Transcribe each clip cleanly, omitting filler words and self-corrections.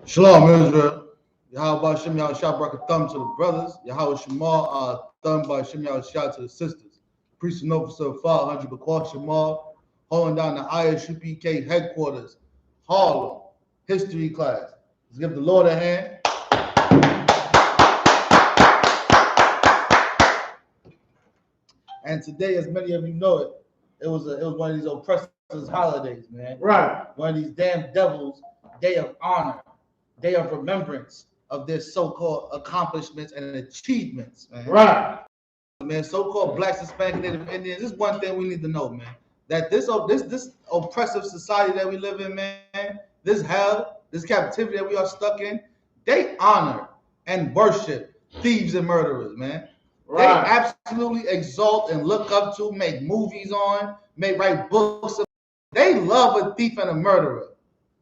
Shalom, Israel. Yahweh Shem Yahweh Shah brought a thumb to the brothers. Yahweh Shemar, thumb by Shem Yahweh Shah to the sisters. Priest and officer of 500 Bakar Shemar, holding down the I.S.U.P.K headquarters, Harlem, history class. Let's give the Lord a hand. And today, as many of you know it was one of these oppressors' holidays, man. Right. One of these damn devils' day of honor, day of remembrance of their so-called accomplishments and achievements, man. Right. Man, so-called Blacks, Hispanic, Native Indians. This is one thing we need to know, man. That this oppressive society that we live in, man, this hell, this captivity that we are stuck in, they honor and worship thieves and murderers, man. Right. They absolutely exalt and look up to, make movies on, write books. They love a thief and a murderer.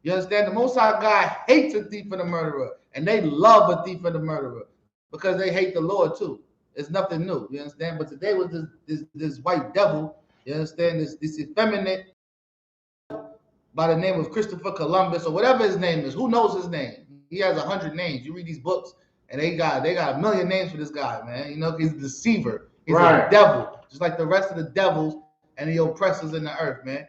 You understand? The Most High God hates a thief and a murderer, and they love a thief and a murderer because they hate the Lord too. It's nothing new. You understand? But today was this white devil. You understand? This effeminate by the name of Christopher Columbus or whatever his name is. Who knows his name? He has 100 names. You read these books, and they got a million names for this guy, man. You know, he's a deceiver. He's a devil, just like the rest of the devils and the oppressors in the earth, man.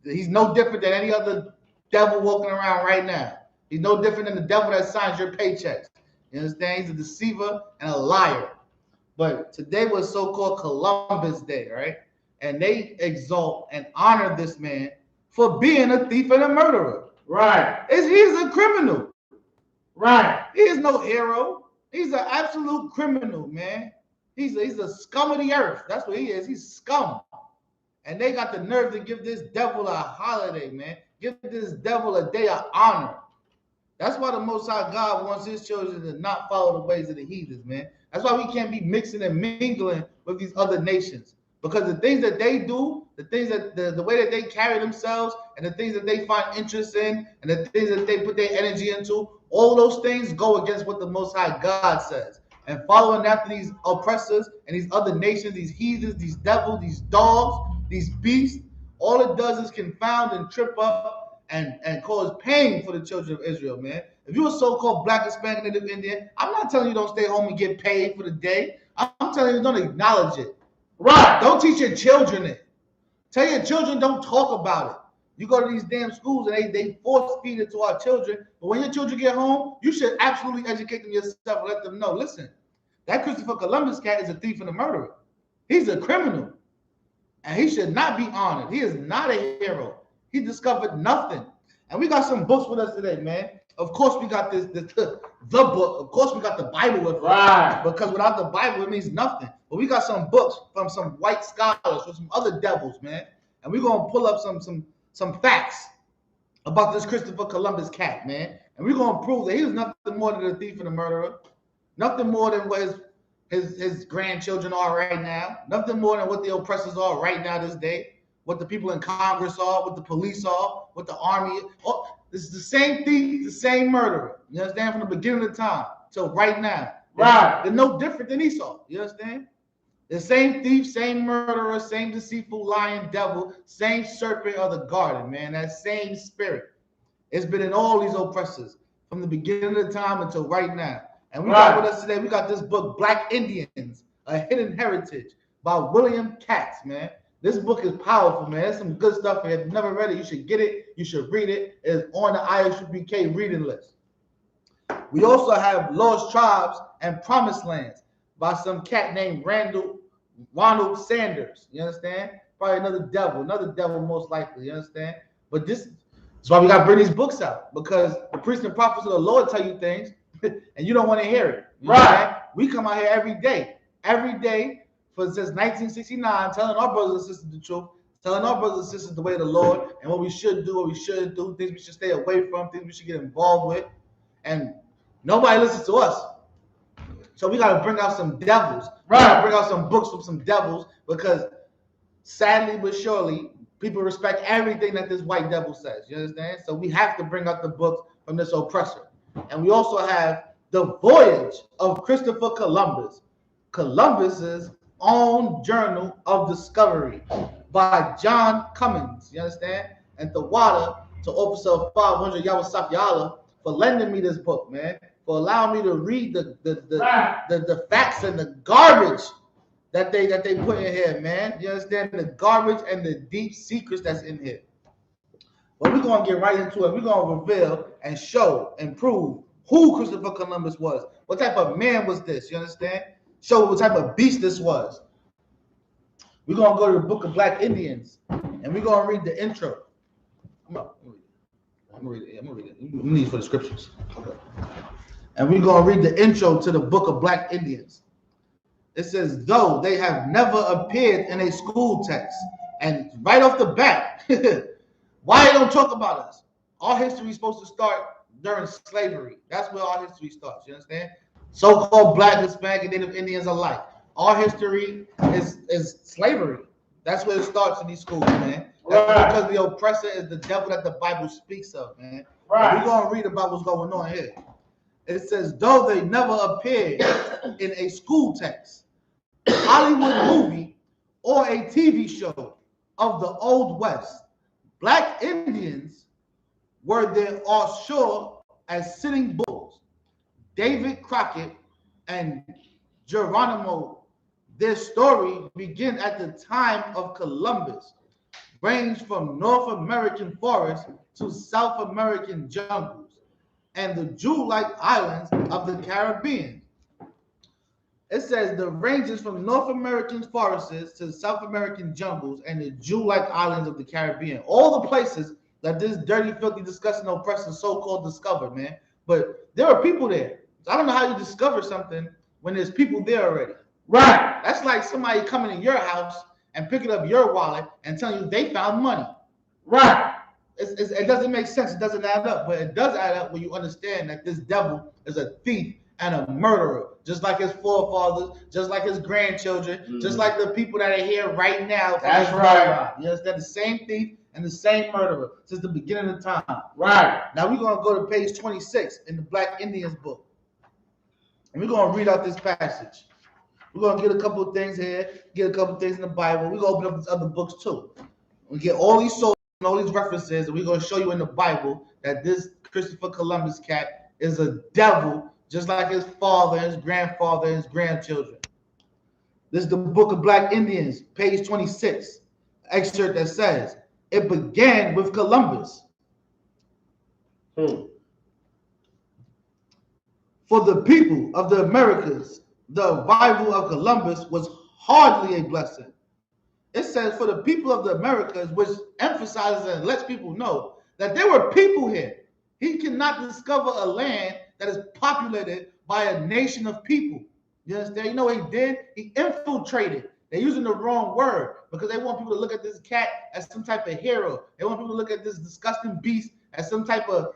He's no different than any other devil walking around right now. He's no different than the devil that signs your paychecks. You understand? He's a deceiver and a liar. But today was so-called Columbus Day, right? And they exalt and honor this man for being a thief and a murderer. Right. He's a criminal. Right. He is no hero. He's an absolute criminal, man. He's a scum of the earth. That's what he is. He's scum. And they got the nerve to give this devil a holiday, man. Give this devil a day of honor. That's why the Most High God wants his children to not follow the ways of the heathens, man. That's why we can't be mixing and mingling with these other nations. Because the things that they do, the things that the way that they carry themselves, and the things that they find interest in, and the things that they put their energy into, all those things go against what the Most High God says. And following after these oppressors and these other nations, these heathens, these devils, these dogs, these beasts, all it does is confound and trip up and cause pain for the children of Israel, man. If you're a so-called Black, Hispanic, Native Indian, I'm not telling you don't stay home and get paid for the day. I'm telling you don't acknowledge it. Right. Don't teach your children it. Tell your children don't talk about it. You go to these damn schools and they force feed it to our children. But when your children get home, you should absolutely educate them yourself and let them know, listen, that Christopher Columbus cat is a thief and a murderer. He's a criminal. And he should not be honored. He is not a hero. He discovered nothing. And we got some books with us today, man. Of course, we got the book. Of course, we got the Bible with us. Right. Because without the Bible, it means nothing. But we got some books from some white scholars, from some other devils, man. And we're going to pull up some facts about this Christopher Columbus cat, man. And we're going to prove that he was nothing more than a thief and a murderer. Nothing more than what his grandchildren are right now. Nothing more than what the oppressors are right now this day. What the people in Congress are, what the police are, what the army is. Oh, this is the same thief, the same murderer. You understand? From the beginning of time till right now. Right. They're no different than Esau. You understand? The same thief, same murderer, same deceitful lion devil, same serpent of the garden, man. That same spirit. It's been in all these oppressors from the beginning of the time until right now. And we got with us today, we got this book, Black Indians, A Hidden Heritage by William Katz, man. This book is powerful, man. There's some good stuff. If you've never read it, you should get it. You should read it. It's on the I.S.U.P.K reading list. We also have Lost Tribes and Promised Lands by some cat named Ronald Sanders. You understand? Probably another devil most likely. You understand? But that's why we got to bring these books out, because the priests and prophets of the Lord tell you things and you don't want to hear it. You know right. We come out here every day since 1969, telling our brothers and sisters the truth, telling our brothers and sisters the way of the Lord and what we should do, what we shouldn't do, things we should stay away from, things we should get involved with. And nobody listens to us. So we got to bring out some devils. Right. We got to bring out some books from some devils, because sadly but surely, people respect everything that this white devil says. You understand? So we have to bring out the books from this oppressor. And we also have The Voyage of Christopher Columbus. Columbus's own journal of discovery by John Cummins. You understand? And the water to Officer 500 YAHANNA for lending me this book, man. For allowing me to read the facts and the garbage that they put in here, man. You understand? The garbage and the deep secrets that's in here. But we're gonna get right into it. We're gonna reveal and show and prove who Christopher Columbus was. What type of man was this? You understand? Show what type of beast this was. We're gonna go to the Book of Black Indians, and we're gonna read the intro. I'm gonna read it. I'm gonna read it. I'm gonna need for the scriptures. Okay. And we're gonna read the intro to the Book of Black Indians. It says, though they have never appeared in a school text, and right off the bat, why they don't talk about us? Our history is supposed to start during slavery. That's where our history starts. You understand? So-called Black, Hispanic, and Native Indians alike. Our history is slavery. That's where it starts in these schools, man. That's because the oppressor is the devil that the Bible speaks of, man. Right. We're gonna read about what's going on here. It says, though they never appeared in a school text, Hollywood movie, or a TV show of the Old West, Black Indians were there ashore as Sitting Bulls. David Crockett and Geronimo, their story begin at the time of Columbus, ranged from North American forests to South American jungles and the jewel-like islands of the Caribbean. It says the ranges from North American forests to South American jungles and the jewel-like islands of the Caribbean. All the places that this dirty, filthy, disgusting oppressor so-called discovered, man. But there are people there. I don't know how you discover something when there's people there already. Right. That's like somebody coming in your house and picking up your wallet and telling you they found money. Right. It doesn't make sense. It doesn't add up. But it does add up when you understand that this devil is a thief and a murderer, just like his forefathers, just like his grandchildren, just like the people that are here right now. That's right. You understand? The same thief and the same murderer since the beginning of time. Right. Now we're going to go to page 26 in the Black Indians book. And we're going to read out this passage. We're going to get a couple of things here, get a couple of things in the Bible. We're going to open up these other books too. We get all these sources and all these references, and we're going to show you in the Bible that this Christopher Columbus cat is a devil, just like his father, his grandfather, and his grandchildren. This is the Book of Black Indians, page 26, excerpt that says, it began with Columbus. For the people of the Americas, the arrival of Columbus was hardly a blessing. It says for the people of the Americas, which emphasizes and lets people know that there were people here. He cannot discover a land that is populated by a nation of people. You understand? You know what he did? He infiltrated. They're using the wrong word because they want people to look at this cat as some type of hero. They want people to look at this disgusting beast as some type of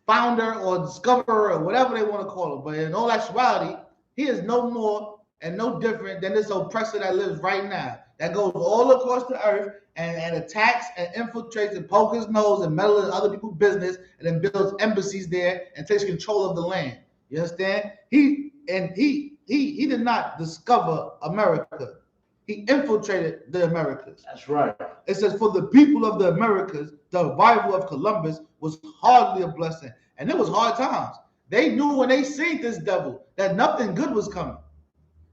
founder or discoverer or whatever they want to call him. But in all actuality, he is no more and no different than this oppressor that lives right now, that goes all across the earth and attacks and infiltrates and pokes his nose and meddles in other people's business and then builds embassies there and takes control of the land. You understand? He did not discover America. He infiltrated the Americas. That's right. It says, for the people of the Americas, the arrival of Columbus was hardly a blessing. And it was hard times. They knew when they seen this devil that nothing good was coming.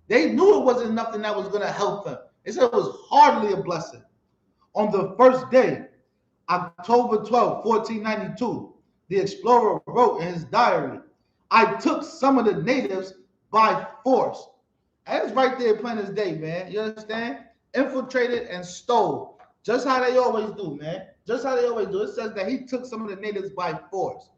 They knew it wasn't nothing that was going to help them. It said it was hardly a blessing. On the first day, October 12, 1492, the explorer wrote in his diary, I took some of the natives by force. And it's right there plain as day, man. You understand? Infiltrated and stole. Just how they always do, man. Just how they always do. It says that he took some of the natives by force.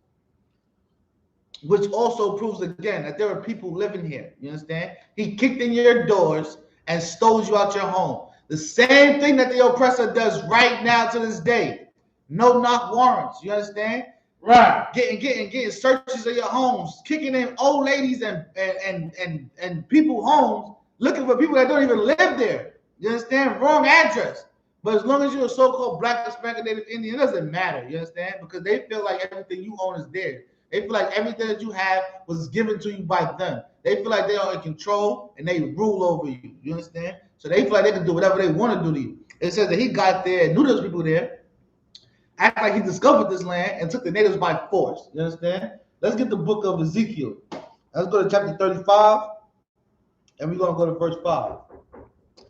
Which also proves again that there are people living here. You understand? He kicked in your doors and stole you out your home. The same thing that the oppressor does right now to this day. No knock warrants. You understand? Right. Getting searches of your homes, kicking in old ladies and people homes, looking for people that don't even live there. You understand? Wrong address. But as long as you're a so-called Black, Hispanic, Native Indian, it doesn't matter. You understand? Because they feel like everything you own is theirs. They feel like everything that you have was given to you by them. They feel like they are in control and they rule over you. You understand? So they feel like they can do whatever they want to do to you. It says that he got there and knew those people there, act like he discovered this land and took the natives by force. You understand? Let's get the book of Ezekiel. Let's go to chapter 35, and we're going to go to verse 5.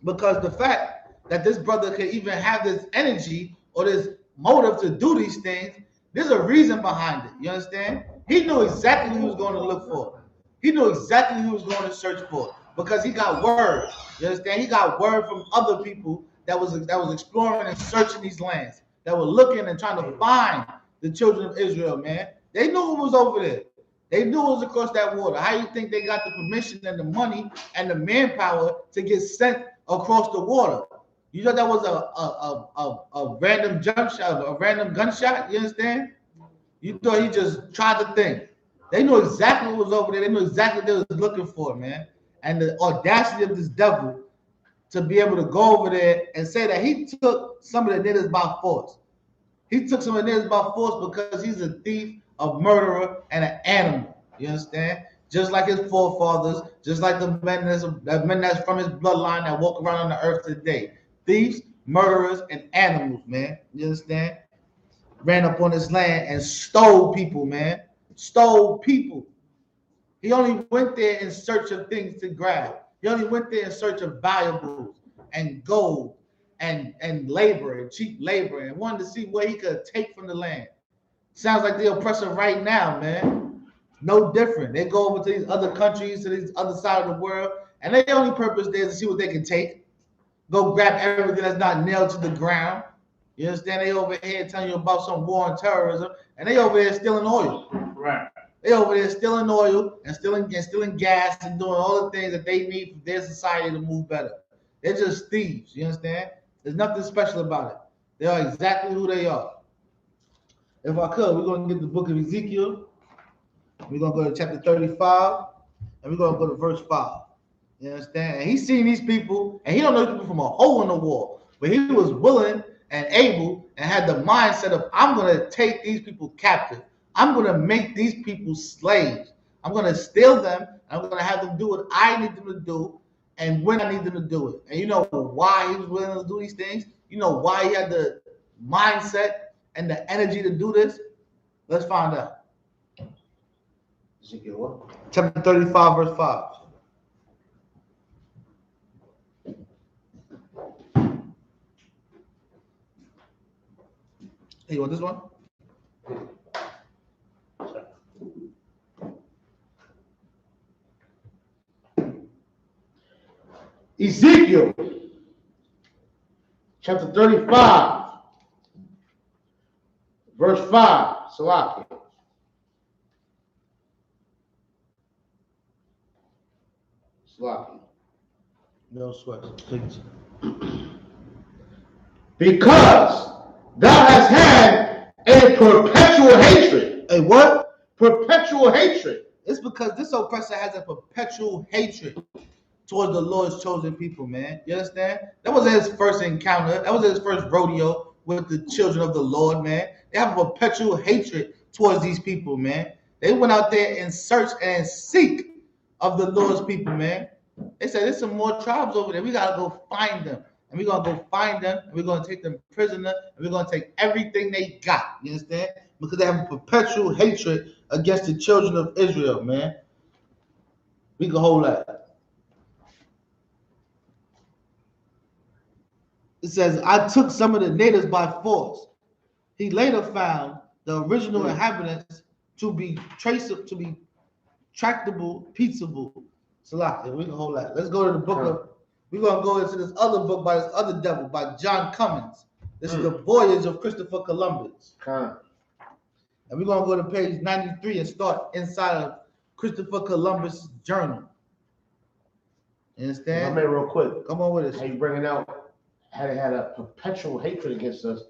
Because the fact that this brother could even have this energy or this motive to do these things, there's a reason behind it. You understand? He knew exactly who he was going to look for. He knew exactly who he was going to search for because he got word. You understand? He got word from other people that was exploring and searching these lands, that were looking and trying to find the children of Israel, man. They knew it was over there. They knew it was across that water. How you think they got the permission and the money and the manpower to get sent across the water? You thought that was a random jump shot, a random gunshot? You understand? You thought he just tried to think. They knew exactly what was over there. They knew exactly what they was looking for, man. And the audacity of this devil to be able to go over there and say that he took some of the natives by force. He took some of the natives by force because he's a thief, a murderer, and an animal. You understand? Just like his forefathers, just like the men that's from his bloodline that walk around on the earth today. Thieves, murderers, and animals, man. You understand? Ran up on this land and stole people, man. Stole people. He only went there in search of things to grab. He only went there in search of valuables and gold and labor and cheap labor and wanted to see what he could take from the land. Sounds like the oppressor right now, man. No different. They go over to these other countries, to these other side of the world, and their only purpose there is to see what they can take. Go grab everything that's not nailed to the ground. You understand? They over here telling you about some war and terrorism, and they over here stealing oil. Right. They over there stealing oil and stealing gas and doing all the things that they need for their society to move better. They're just thieves. You understand? There's nothing special about it. They are exactly who they are. If I could, we're going to get the book of Ezekiel. We're going to go to chapter 35, and we're going to go to verse 5. You understand? And he's seen these people, and he don't know these people from a hole in the wall, but he was willing and able and had the mindset of, I'm going to take these people captive. I'm going to make these people slaves. I'm going to steal them. I'm going to have them do what I need them to do and when I need them to do it. And you know why he was willing to do these things? You know why he had the mindset and the energy to do this? Let's find out. Ezekiel what? Chapter 35, verse 5. Hey, you want this one? Ezekiel, chapter 35, verse 5. Salaki. Salaki. No sweat, please. Because thou hast had a perpetual hatred. A what? Perpetual hatred. It's because this oppressor has a perpetual hatred towards the Lord's chosen people, man. You understand? That wasn't his first encounter. That wasn't his first rodeo with the children of the Lord, man. They have a perpetual hatred towards these people, man. They went out there in search and seek of the Lord's people, man. They said, there's some more tribes over there. We got to go find them. And we're going to go find them. And we're going to take them prisoner. And we're going to take everything they got. You understand? Because they have a perpetual hatred against the children of Israel, man. We can hold that. It says, I took some of the natives by force. He later found the original inhabitants to be traceable, to be tractable, peaceable. Salaki, we can hold that. Let's go to the book of, we're going to go into this other book by this other devil, by John Cummins. This is the voyage of Christopher Columbus. And we're going to go to page 93 and start inside of Christopher Columbus' journal. You understand? Come in real quick. Come on with us. How you bringing out how they had a perpetual hatred against us.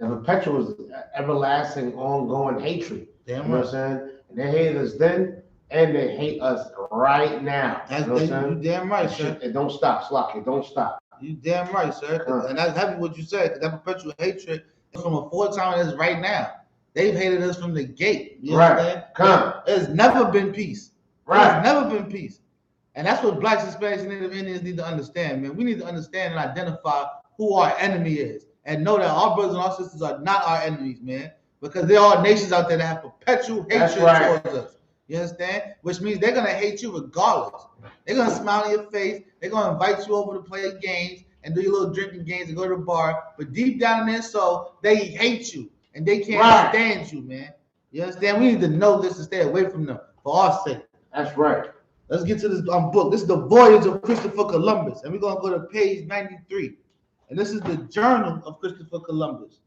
And perpetual is everlasting, ongoing hatred. Damn you know right. what I'm saying? And they hated us then, and they hate us right now. That's, you know what I'm saying? You damn right, sir. It don't stop, Slock. It don't stop. You damn right, sir. And that's heavy what you said, because that perpetual hatred is from a 4 time it is right now. They've hated us from the gate. You Right. understand? Come. There's never been peace. Right. There's never been peace. And that's what Blacks, Hispanics, and Native Indians need to understand, man. We need to understand and identify who our enemy is and know that our brothers and our sisters are not our enemies, man, because there are nations out there that have perpetual hatred towards us. You understand? Which means they're going to hate you regardless. They're going to smile in your face. They're going to invite you over to play games and do your little drinking games and go to the bar. But deep down in their soul, they hate you and they can't stand you, man. You understand? We need to know this and stay away from them for our sake. That's right. Let's get to this book. This is the Voyage of Christopher Columbus. And we're going to go to page 93. And this is the Journal of Christopher Columbus.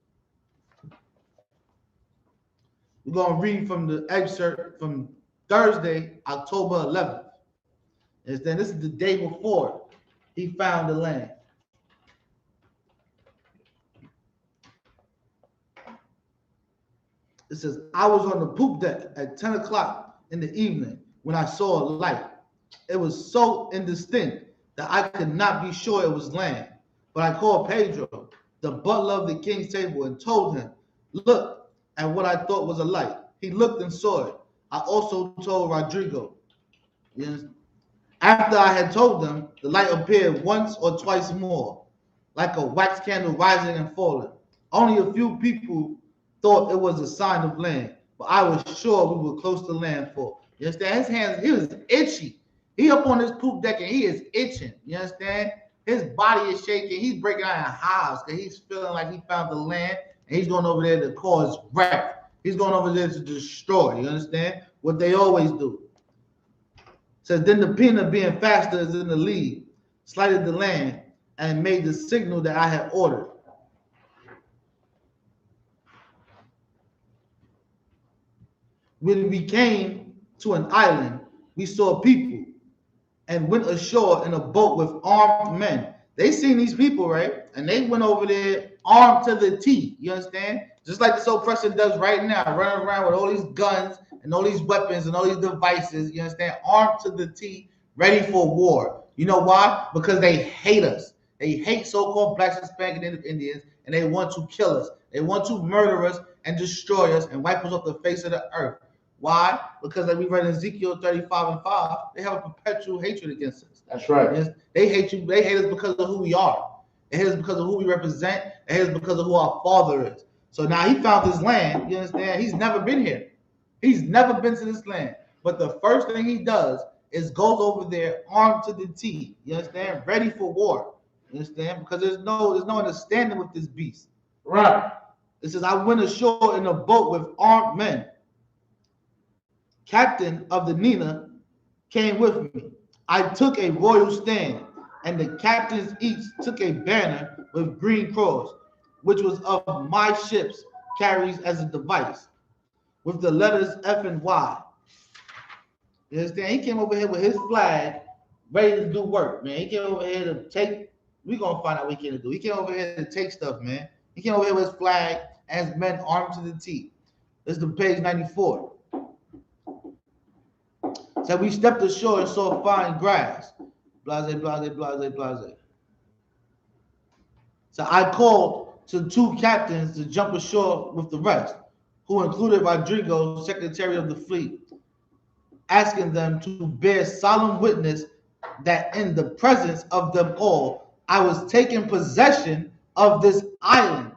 We're going to read from the excerpt from Thursday, October 11th. And then this is the day before he found the land. It says, I was on the poop deck at 10 o'clock in the evening when I saw a light. It was so indistinct that I could not be sure it was land. But I called Pedro, the butler of the king's table, and told him, look at what I thought was a light. He looked and saw it. I also told Rodrigo. Yes. After I had told them, the light appeared once or twice more, like a wax candle rising and falling. Only a few people thought it was a sign of land, but I was sure we were close to landfall. You understand? His hands, he was itchy. He up on this poop deck and he is itching. You understand? His body is shaking. He's breaking out in hives because he's feeling like he found the land and he's going over there to cause wreck. He's going over there to destroy. You understand? What they always do. Says, then the peanut, being faster than the lead, slighted the land and made the signal that I had ordered. When we came to an island, we saw people and went ashore in a boat with armed men. They seen these people, right? And they went over there armed to the teeth. You understand? Just like this oppression does right now, running around with all these guns and all these weapons and all these devices. You understand? Armed to the teeth, ready for war. You know why? Because they hate us. They hate so-called Blacks, Hispanic, and Native Indians, and they want to kill us. They want to murder us and destroy us and wipe us off the face of the earth. Why? Because like we read in Ezekiel 35:5, they have a perpetual hatred against us. That's right. Yes, they hate you. They hate us because of who we are. They hate us because of who we represent. They hate us because of who our father is. So now he found this land. You understand? He's never been here. He's never been to this land. But the first thing he does is goes over there armed to the teeth. You understand? Ready for war. You understand? Because there's no understanding with this beast. Right. It says, I went ashore in a boat with armed men. Captain of the Nina came with me. I took a royal stand, and the captains each took a banner with green cross, which was of my ship's carries as a device, with the letters F and Y. You understand? He came over here with his flag, ready to do work, man. He came over here to take, we're going to find out what he came to do. He came over here to take stuff, man. He came over here with his flag and his men armed to the teeth. This is the page 94. So we stepped ashore and saw fine grass. Blase, blase, blase, blase. So I called to two captains to jump ashore with the rest, who included Rodrigo, secretary of the fleet, asking them to bear solemn witness that in the presence of them all, I was taking possession of this island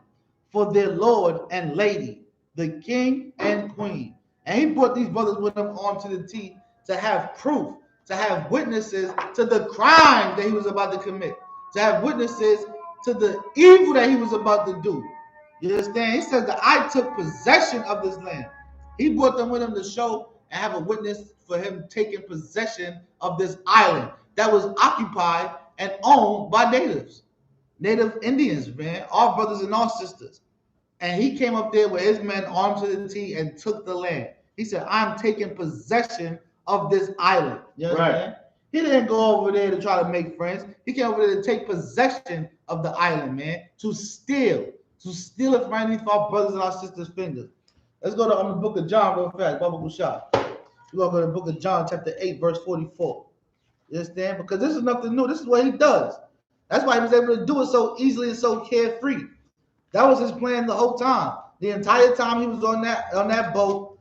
for their lord and lady, the king and queen. And he brought these brothers with him armed to the teeth to have proof, to have witnesses to the crime that he was about to commit, to have witnesses to the evil that he was about to do. You understand? He says that I took possession of this land. He brought them with him to show and have a witness for him taking possession of this island that was occupied and owned by natives, Native Indians, man, our brothers and our sisters. And he came up there with his men armed to the teeth and took the land. He said, I'm taking possession of this island. You understand? Right. He didn't go over there to try to make friends. He came over there to take possession of the island, man, to steal it from underneath our brothers and our sisters' fingers. Let's go to the book of John real fast, Baba Kushah. We're going to go to the book of John, chapter 8, verse 44. You understand? Because this is nothing new. This is what he does. That's why he was able to do it so easily and so carefree. That was his plan the whole time. The entire time he was on that boat,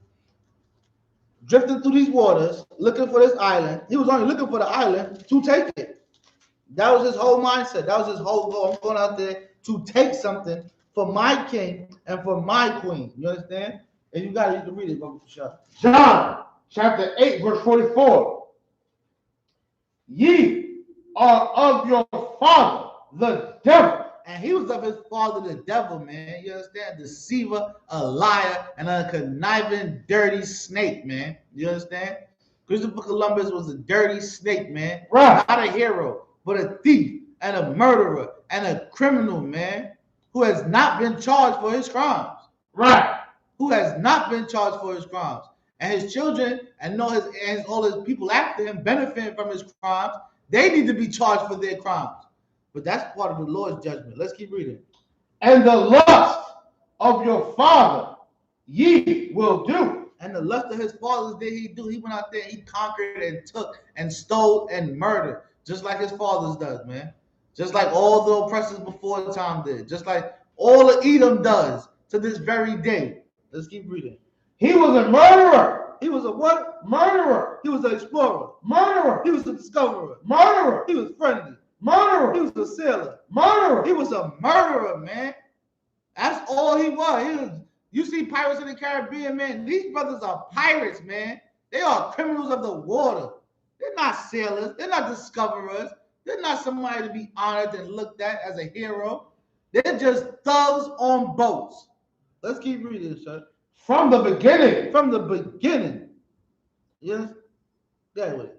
drifting through these waters, looking for this island. He was only looking for the island to take it. That was his whole mindset. That was his whole goal. I'm going out there to take something for my king and for my queen. You understand? And you got it. You can read it, Brother Shah. John chapter 8, verse 44. Ye are of your father, the devil. And he was of his father, the devil, man. You understand? Deceiver, a liar, and a conniving, dirty snake, man. You understand? Christopher Columbus was a dirty snake, man. Right. Not a hero, but a thief and a murderer and a criminal, man, who has not been charged for his crimes. Right. Who has not been charged for his crimes. And his children and all his people after him benefiting from his crimes, they need to be charged for their crimes. But that's part of the Lord's judgment. Let's keep reading. And the lust of your father ye will do. And the lust of his fathers did he do. He went out there, he conquered and took and stole and murdered, just like his fathers does, man. Just like all the oppressors before the time did. Just like all of Edom does to this very day. Let's keep reading. He was a murderer. He was a what? Murderer. He was an explorer. Murderer. He was a discoverer. Murderer. He was friendly. Murderer. He was a sailor. Murderer. He was a murderer, man. That's all he was. You see Pirates of the Caribbean, man. These brothers are pirates, man. They are criminals of the water. They're not sailors. They're not discoverers. They're not somebody to be honored and looked at as a hero. They're just thugs on boats. Let's keep reading, sir. From the beginning. From the beginning. Yes? That way.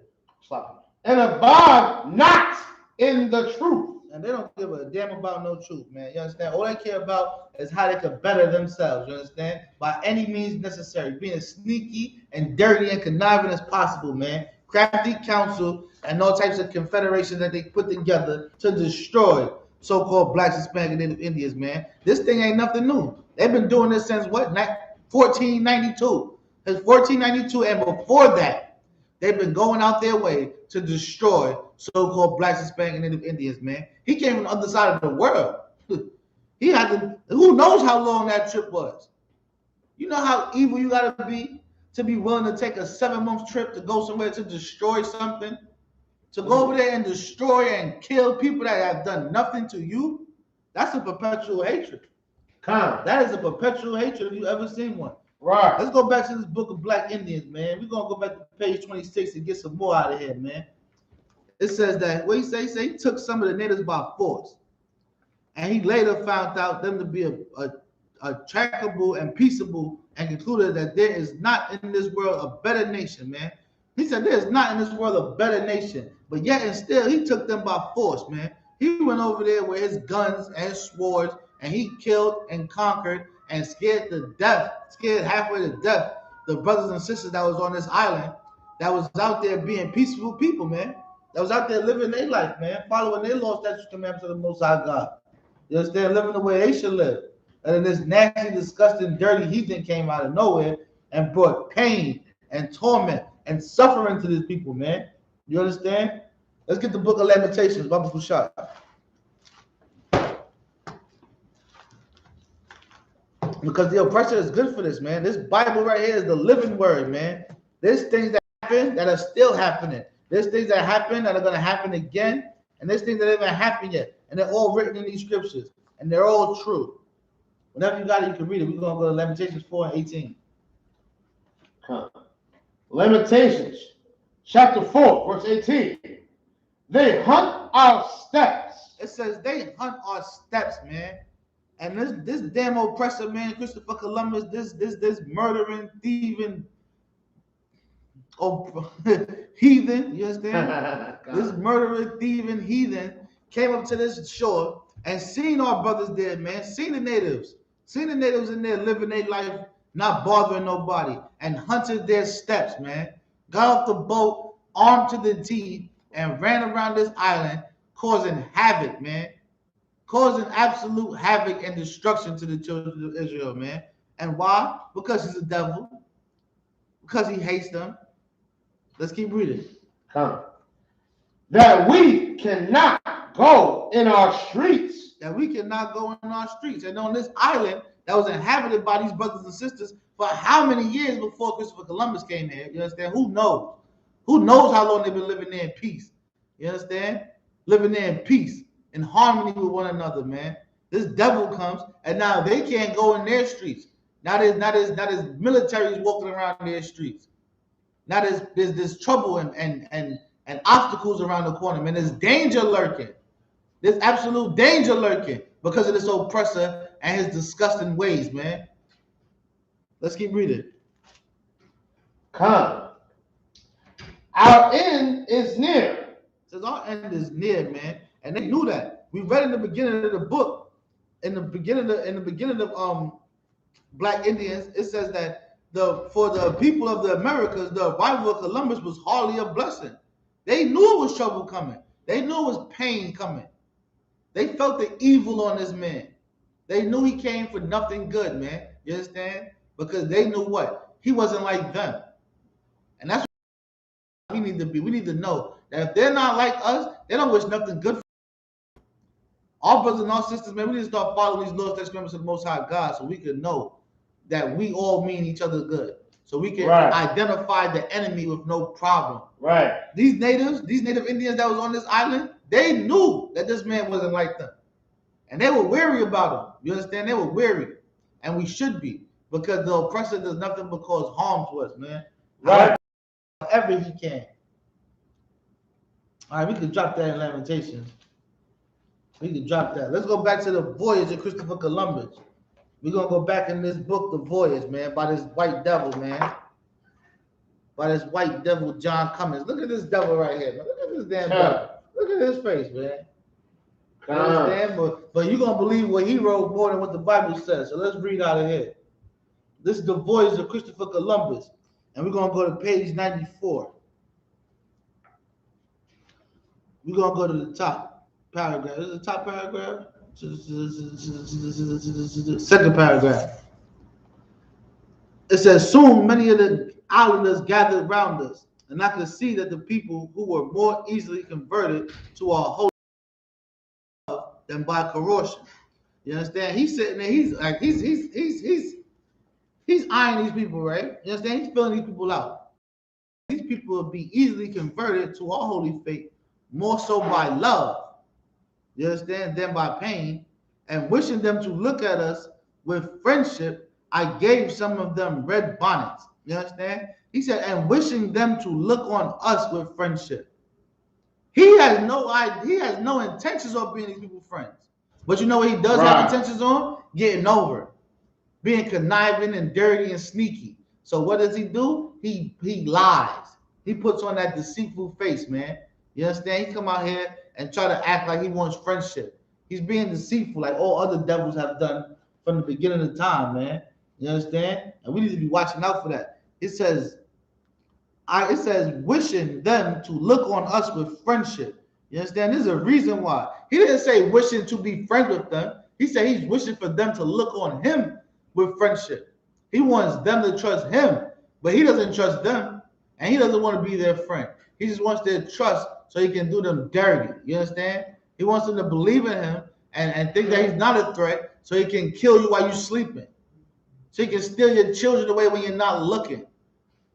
Stop. And abide not in the truth. And they don't give a damn about no truth, man. You understand? All they care about is how they can better themselves. You understand? By any means necessary. Being as sneaky and dirty and conniving as possible, man. Crafty counsel and all types of confederations that they put together to destroy so-called blacks, Hispanic, and Native Indians, man. This thing ain't nothing new. They've been doing this since what? 1492. Since 1492 and before that, they've been going out their way to destroy so-called blacks, Hispanic, and Native Indians, man. He came from the other side of the world. He had to, who knows how long that trip was. You know how evil you gotta be to be willing to take a 7-month trip to go somewhere to destroy something? To go over there and destroy and kill people that have done nothing to you? That's a perpetual hatred. That is a perpetual hatred if you ever seen one. Right. Let's go back to this book of Black Indians, man. We're going to go back to page 26 and get some more out of here, man. It says that, what he say? He say he took some of the natives by force. And he later found out them to be a trackable and peaceable and concluded that there is not in this world a better nation, man. He said there is not in this world a better nation. But yet and still, he took them by force, man. He went over there with his guns and his swords, and he killed and conquered and scared halfway to death the brothers and sisters that was on this island that was out there being peaceful people, man. That was out there living their life, man, following their law, statutes, commandments of the Most High God. You understand? Living the way they should live. And then this nasty, disgusting, dirty heathen came out of nowhere and brought pain and torment and suffering to these people, man. You understand? Let's get the book of Lamentations, Baba Fushad. Because the oppressor is good for this, man. This Bible right here is the living word, man. There's things that happen that are still happening. There's things that happen that are going to happen again. And there's things that haven't happened yet. And they're all written in these scriptures. And they're all true. Whenever you got it, you can read it. We're going to go to Lamentations 4:18. Lamentations chapter 4, verse 18. They hunt our steps. It says they hunt our steps, man. And this damn oppressor, man, Christopher Columbus, this murdering, thieving, heathen, you understand? This murdering, thieving heathen came up to this shore and seen our brothers there, man. Seen the natives in there living their life, not bothering nobody, and hunted their steps, man. Got off the boat, armed to the teeth, and ran around this island, causing havoc, man. Causing absolute havoc and destruction to the children of Israel, man. And why? Because he's a devil. Because he hates them. Let's keep reading. That we cannot go in our streets. That we cannot go in our streets. And on this island, that was inhabited by these brothers and sisters for how many years before Christopher Columbus came here? You understand? Who knows? Who knows how long they've been living there in peace? You understand? Living there in peace, in harmony with one another, man. This devil comes, and now they can't go in their streets. Now there's militaries walking around their streets. Now there's trouble and obstacles around the corner, man. There's danger lurking. There's absolute danger lurking because of this oppressor and his disgusting ways, man. Let's keep reading. Come. Our end is near. It says our end is near, man. And they knew that. We read in the beginning of the book, in the beginning of Black Indians, it says that for the people of the Americas, the arrival of Columbus was hardly a blessing. They knew it was trouble coming. They knew it was pain coming. They felt the evil on this man. They knew he came for nothing good, man. You understand? Because they knew what? He wasn't like them. And that's what we need to be. We need to know that if they're not like us, they don't wish nothing good for us. Our brothers and our sisters, man, we need to start following these laws, statutes, commandments of the Most High God so we can know that we all mean each other good. So we can identify the enemy with no problem. Right. These native Indians that was on this island, they knew that this man wasn't like them. And they were weary about him. You understand? They were weary. And we should be. Because the oppressor does nothing but cause harm to us, man. Right. However he can. All right, we can drop that in Lamentations. We can drop that. Let's go back to the voyage of Christopher Columbus. We're going to go back in this book, The Voyage, man, by this white devil, man. By this white devil, John Cummins. Look at this devil right here, man. Look at this damn devil. Look at his face, man. You understand? But you're going to believe what he wrote more than what the Bible says. So let's read out of here. This is The Voyage of Christopher Columbus. And we're going to go to page 94. We're going to go to the top paragraph. This is the top paragraph. Second paragraph. It says, soon many of the islanders gathered round us, and I could see that the people who were more easily converted to our holy love than by corruption. You understand? He's sitting there, he's eyeing these people, right? You understand? He's filling these people out. These people will be easily converted to our holy faith, more so by love. You understand? Than by pain, and wishing them to look at us with friendship, I gave some of them red bonnets. You understand? He said, and wishing them to look on us with friendship. He has no idea, he has no intentions of being these people's friends. But you know what he does have intentions on? Getting over. Being conniving and dirty and sneaky. So what does he do? He lies. He puts on that deceitful face, man. You understand? He come out here and try to act like he wants friendship. He's being deceitful like all other devils have done from the beginning of time, man. You understand? And we need to be watching out for that. It says, wishing them to look on us with friendship. You understand? There's a reason why. He didn't say wishing to be friends with them. He said he's wishing for them to look on him with friendship. He wants them to trust him, but he doesn't trust them, and he doesn't want to be their friend. He just wants their trust so he can do them dirty. You understand? He wants them to believe in him and think that he's not a threat so he can kill you while you're sleeping. So he can steal your children away when you're not looking.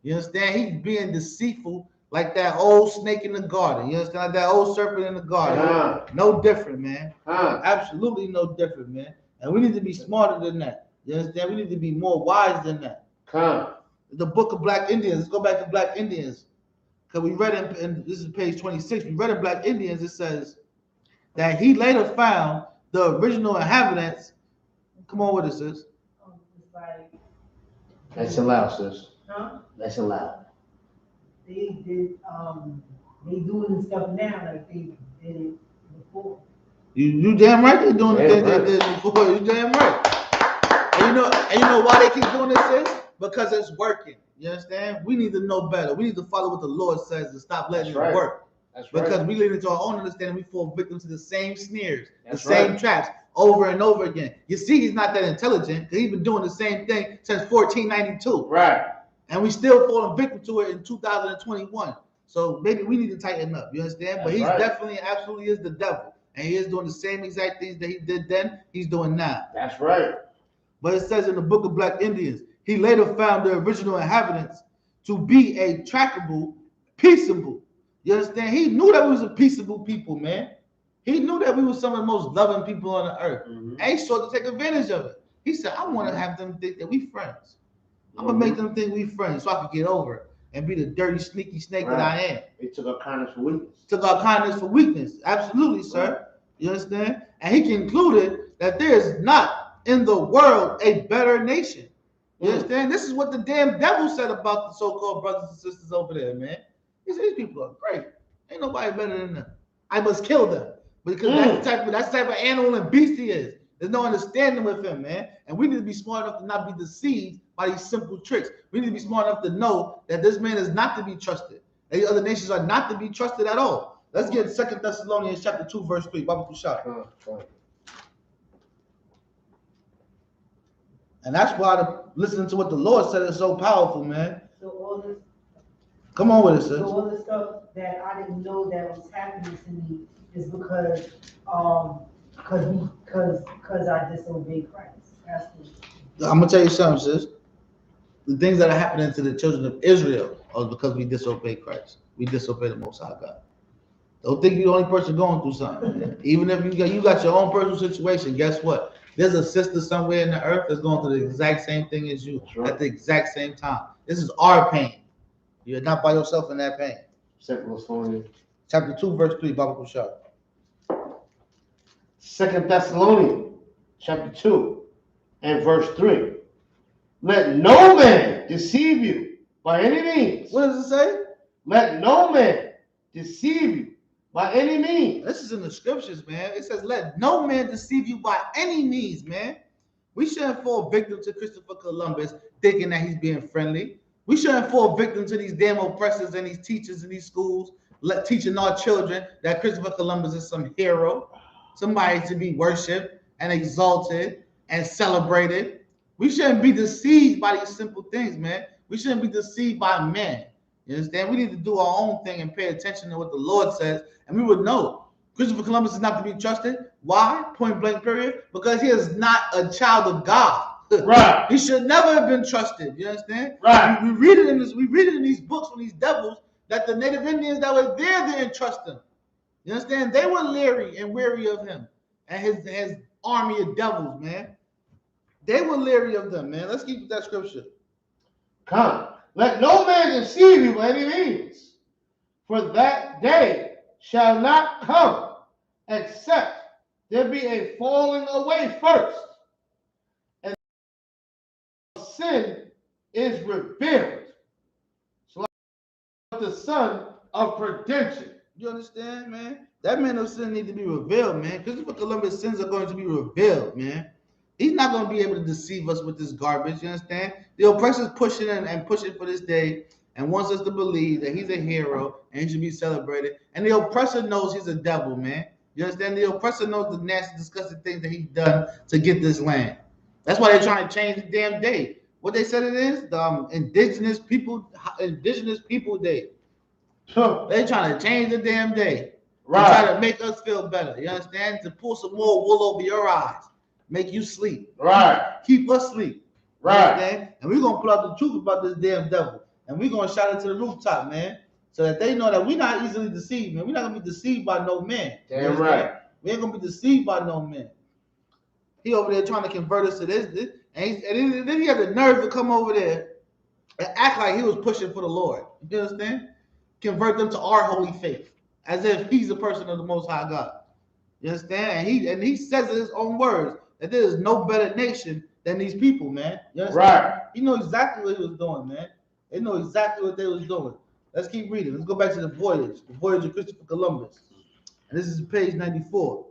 You understand? He's being deceitful like that old snake in the garden. You understand? Like that old serpent in the garden. No different, man. Absolutely no different, man. And we need to be smarter than that. You understand? We need to be more wise than that. The book of Black Indians. Let's go back to Black Indians. Because we read in this is page 26, we read in Black Indians, it says that he later found the original inhabitants. Come on, what is this? That's allowed, sis. Huh? That's allowed. They doing stuff now like they did it before. You damn right they're doing the thing they did before. You damn right. And you know why they keep doing this? Because it's working. You understand? We need to know better. We need to follow what the Lord says and stop letting it work. Because we lead into our own understanding, we fall victim to the same sneers, the same traps over and over again. You see, he's not that intelligent because he's been doing the same thing since 1492. Right. And we still falling victim to it in 2021. So maybe we need to tighten up. You understand? But he's definitely, absolutely is the devil. And he is doing the same exact things that he did then, he's doing now. That's right. But it says in the book of Black Indians, he later found the original inhabitants to be a trackable, peaceable. You understand? He knew that we was a peaceable people, man. He knew that we were some of the most loving people on the earth. And he sought to take advantage of it. He said, I want to have them think that we friends. I'm going to make them think we friends so I can get over it and be the dirty, sneaky snake that I am. He took our kindness for weakness. Took our kindness for weakness. Absolutely, sir. You understand? And he concluded that there is not in the world a better nation. You understand? This is what the damn devil said about the so-called brothers and sisters over there, man. He said, these people are great. Ain't nobody better than them. I must kill them. Because that's the type of animal and beast he is. There's no understanding with him, man. And we need to be smart enough to not be deceived by these simple tricks. We need to be smart enough to know that this man is not to be trusted. That the other nations are not to be trusted at all. Let's get 2 Thessalonians chapter 2, verse 3. Baba Kushak. And that's why listening to what the Lord said is so powerful, man. So all this, come on with it, sis. So all the stuff that I didn't know that was happening to me is because I disobeyed Christ. That's I'm gonna tell you something, sis. The things that are happening to the children of Israel are because we disobey Christ. We disobey the Most High God. Don't think you're the only person going through something. Man. Even if you got your own personal situation, guess what? There's a sister somewhere in the earth that's going through the exact same thing as you at the exact same time. This is our pain. You're not by yourself in that pain. 2 Thessalonians. Chapter 2, verse 3, Baba Kushak. 2 Thessalonians, chapter 2, and verse 3. Let no man deceive you by any means. What does it say? Let no man deceive you by any means. This is in the scriptures, man. It says, let no man deceive you by any means, man. We shouldn't fall victim to Christopher Columbus thinking that he's being friendly. We shouldn't fall victim to these damn oppressors and these teachers in these schools teaching our children that Christopher Columbus is some hero, somebody to be worshipped and exalted and celebrated. We shouldn't be deceived by these simple things, man. We shouldn't be deceived by men. You understand? We need to do our own thing and pay attention to what the Lord says, and we would know Christopher Columbus is not to be trusted. Why? Point blank period. Because he is not a child of God. Right. He should never have been trusted. You understand? Right. We read it in this. We read it in these books from these devils that the Native Indians that were there didn't trust him. You understand? They were leery and weary of him and his army of devils, man. They were leery of them, man. Let's keep with that scripture. Come. Let no man deceive you by any means, for that day shall not come, except there be a falling away first, and sin is revealed. So like the son of perdition. You understand, man? That man of sin needs to be revealed, man. Christopher Columbus' sins are going to be revealed, man. He's not going to be able to deceive us with this garbage, you understand? The oppressor's pushing and pushing for this day and wants us to believe that he's a hero and he should be celebrated. And the oppressor knows he's a devil, man. You understand? The oppressor knows the nasty, disgusting things that he's done to get this land. That's why they're trying to change the damn day. What they said it is? The Indigenous People Day. They're trying to change the damn day. Right. To try to make us feel better. You understand? To pull some more wool over your eyes. Make you sleep. Right. Keep us sleep. Right. Understand? And we're going to put out the truth about this damn devil. And we're going to shout it to the rooftop, man. So that they know that we're not easily deceived, man. We're not going to be deceived by no man. Damn right. We ain't going to be deceived by no man. He over there trying to convert us to this. And then he had the nerve to come over there and act like he was pushing for the Lord. You understand? Convert them to our holy faith. As if he's a person of the Most High God. You understand? And he says in his own words that there is no better nation than these people, man. You understand? Right. He know exactly what he was doing, man. They know exactly what they was doing. Let's keep reading. Let's go back to the voyage of Christopher Columbus. And this is page 94.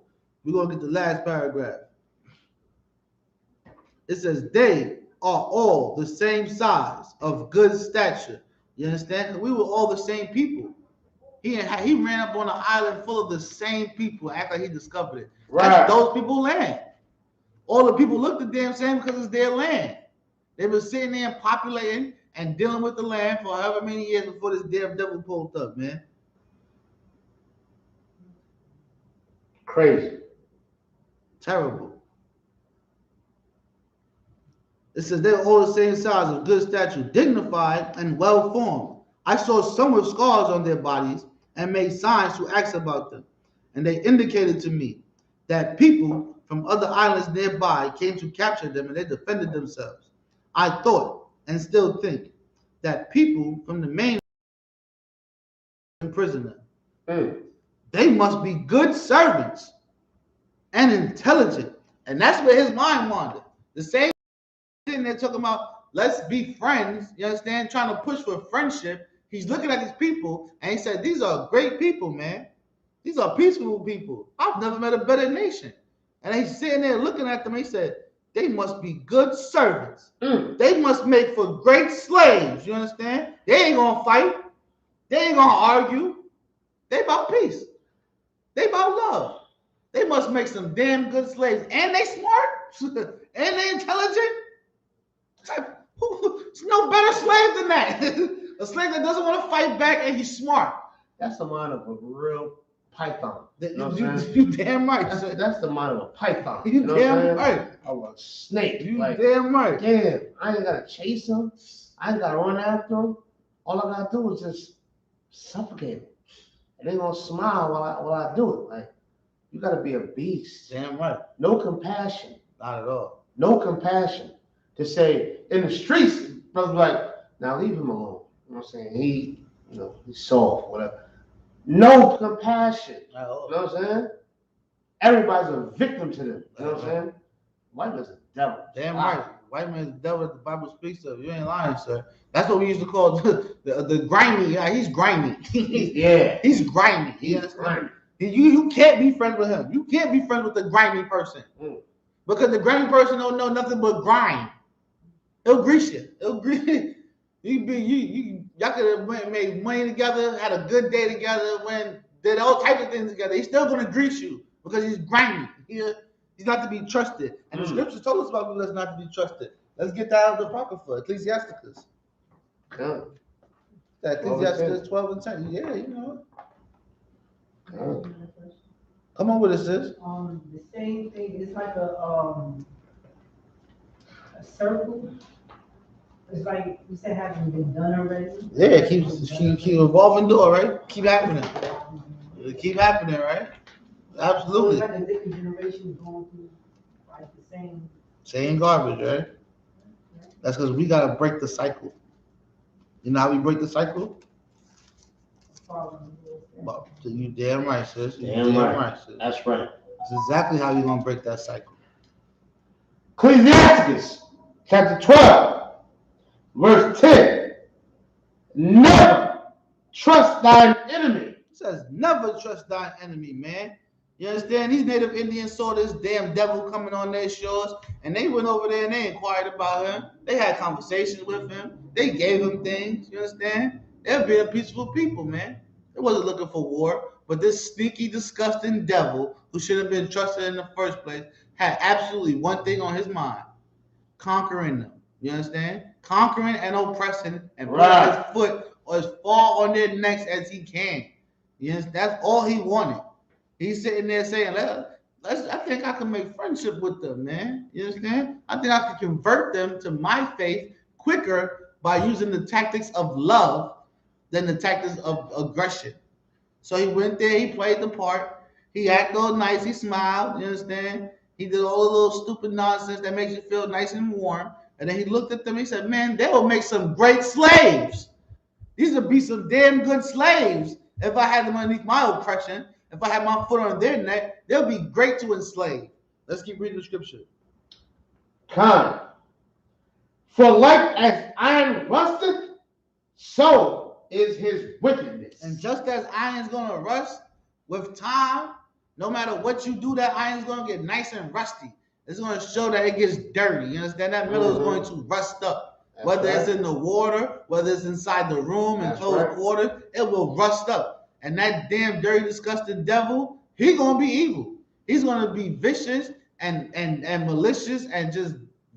We're going to get the last paragraph. It says, they are all the same size, of good stature. You understand? We were all the same people. He ran up on an island full of the same people, act like he discovered it. Right. That's those people land. All the people look the damn same because it's their land. They were sitting there and populating and dealing with the land for however many years before this damn devil pulled up, man. Crazy. Terrible. It says they were all the same size, of good stature, dignified and well formed. I saw some with scars on their bodies and made signs to ask about them. And they indicated to me that people from other islands nearby came to capture them and they defended themselves. I thought and still think that people from the main prisoner, they must be good servants and intelligent. And that's where his mind wandered. The same thing they're talking about, let's be friends, you understand? Trying to push for friendship. He's looking at these people and he said, these are great people, man. These are peaceful people. I've never met a better nation. And he's sitting there looking at them. He said, they must be good servants. They must make for great slaves. You understand? They ain't going to fight. They ain't going to argue. They about peace. They about love. They must make some damn good slaves. And they smart. And they intelligent. There's no better slave than that. A slave that doesn't want to fight back and he's smart. That's the mind of a real python. You know You damn right. That's the mind of a python. You damn right. Of a snake. You damn right. Damn, I ain't gotta chase him. I ain't gotta run after him. All I gotta do is just suffocate him. And they're gonna smile while I do it. Like, you gotta be a beast. Damn right. No compassion. Not at all. No compassion. To say in the streets, brothers like, now leave him alone. You know what I'm saying? He's soft, whatever. No compassion. You know what I'm saying? Everybody's a victim to them. You know what I'm saying? White man's a devil. Damn right. White man's the devil that the Bible speaks of. You ain't lying, sir. That's what we used to call the grimy. Yeah, he's grimy. Yeah. He's grimy. He's grimy. You can't be friends with him. You can't be friends with the grimy person. Because the grimy person don't know nothing but grime. It'll grease you. It'll grease you. Y'all could have made money together, had a good day together, did all types of things together. He's still gonna grease you because he's grimy. He's not to be trusted. And the scriptures told us about who that's not to be trusted. Let's get that out of the Apocrypha, Ecclesiasticus. That Ecclesiasticus 12 and 10. Yeah, you know. Come on with it, sis. The same thing. It's like a circle. It's like you said, hasn't been done already. Yeah, keep evolving door, right? Keep happening. Keep happening, right? Absolutely. So it's like a different generation going through like the same garbage, right? That's because we gotta break the cycle. You know how we break the cycle? Well, you damn right, sis. Damn right, sis. That's right. That's exactly how you're gonna break that cycle. Ecclesiasticus chapter 12, verse 10. Never trust thine enemy. It says, never trust thine enemy, man. You understand? These native Indians saw this damn devil coming on their shores, and they went over there and they inquired about him. They had conversations with him. They gave him things. You understand? They're being peaceful people, man. They wasn't looking for war, but this sneaky, disgusting devil who should have been trusted in the first place had absolutely one thing on his mind: conquering them. You understand? Conquering and oppressing and putting his foot as far on their necks as he can. Yes, that's all he wanted. He's sitting there saying, I think I can make friendship with them, man. You understand? I think I can convert them to my faith quicker by using the tactics of love than the tactics of aggression. So he went there, he played the part, he acted all nice, he smiled, you understand? He did all the little stupid nonsense that makes you feel nice and warm. And then he looked at them, he said, man, they will make some great slaves. These would be some damn good slaves if I had them underneath my oppression. If I had my foot on their neck, they'll be great to enslave. Let's keep reading the scripture. For like as iron rusteth, so is his wickedness. And just as iron's gonna rust with time, no matter what you do, that iron's gonna get nice and rusty. It's gonna show that it gets dirty. You understand? That metal is going to rust up. That's whether it's in the water, whether it's inside the room and closed quarters, it will rust up. And that damn dirty, disgusting devil, he's gonna be evil. He's gonna be vicious and malicious and just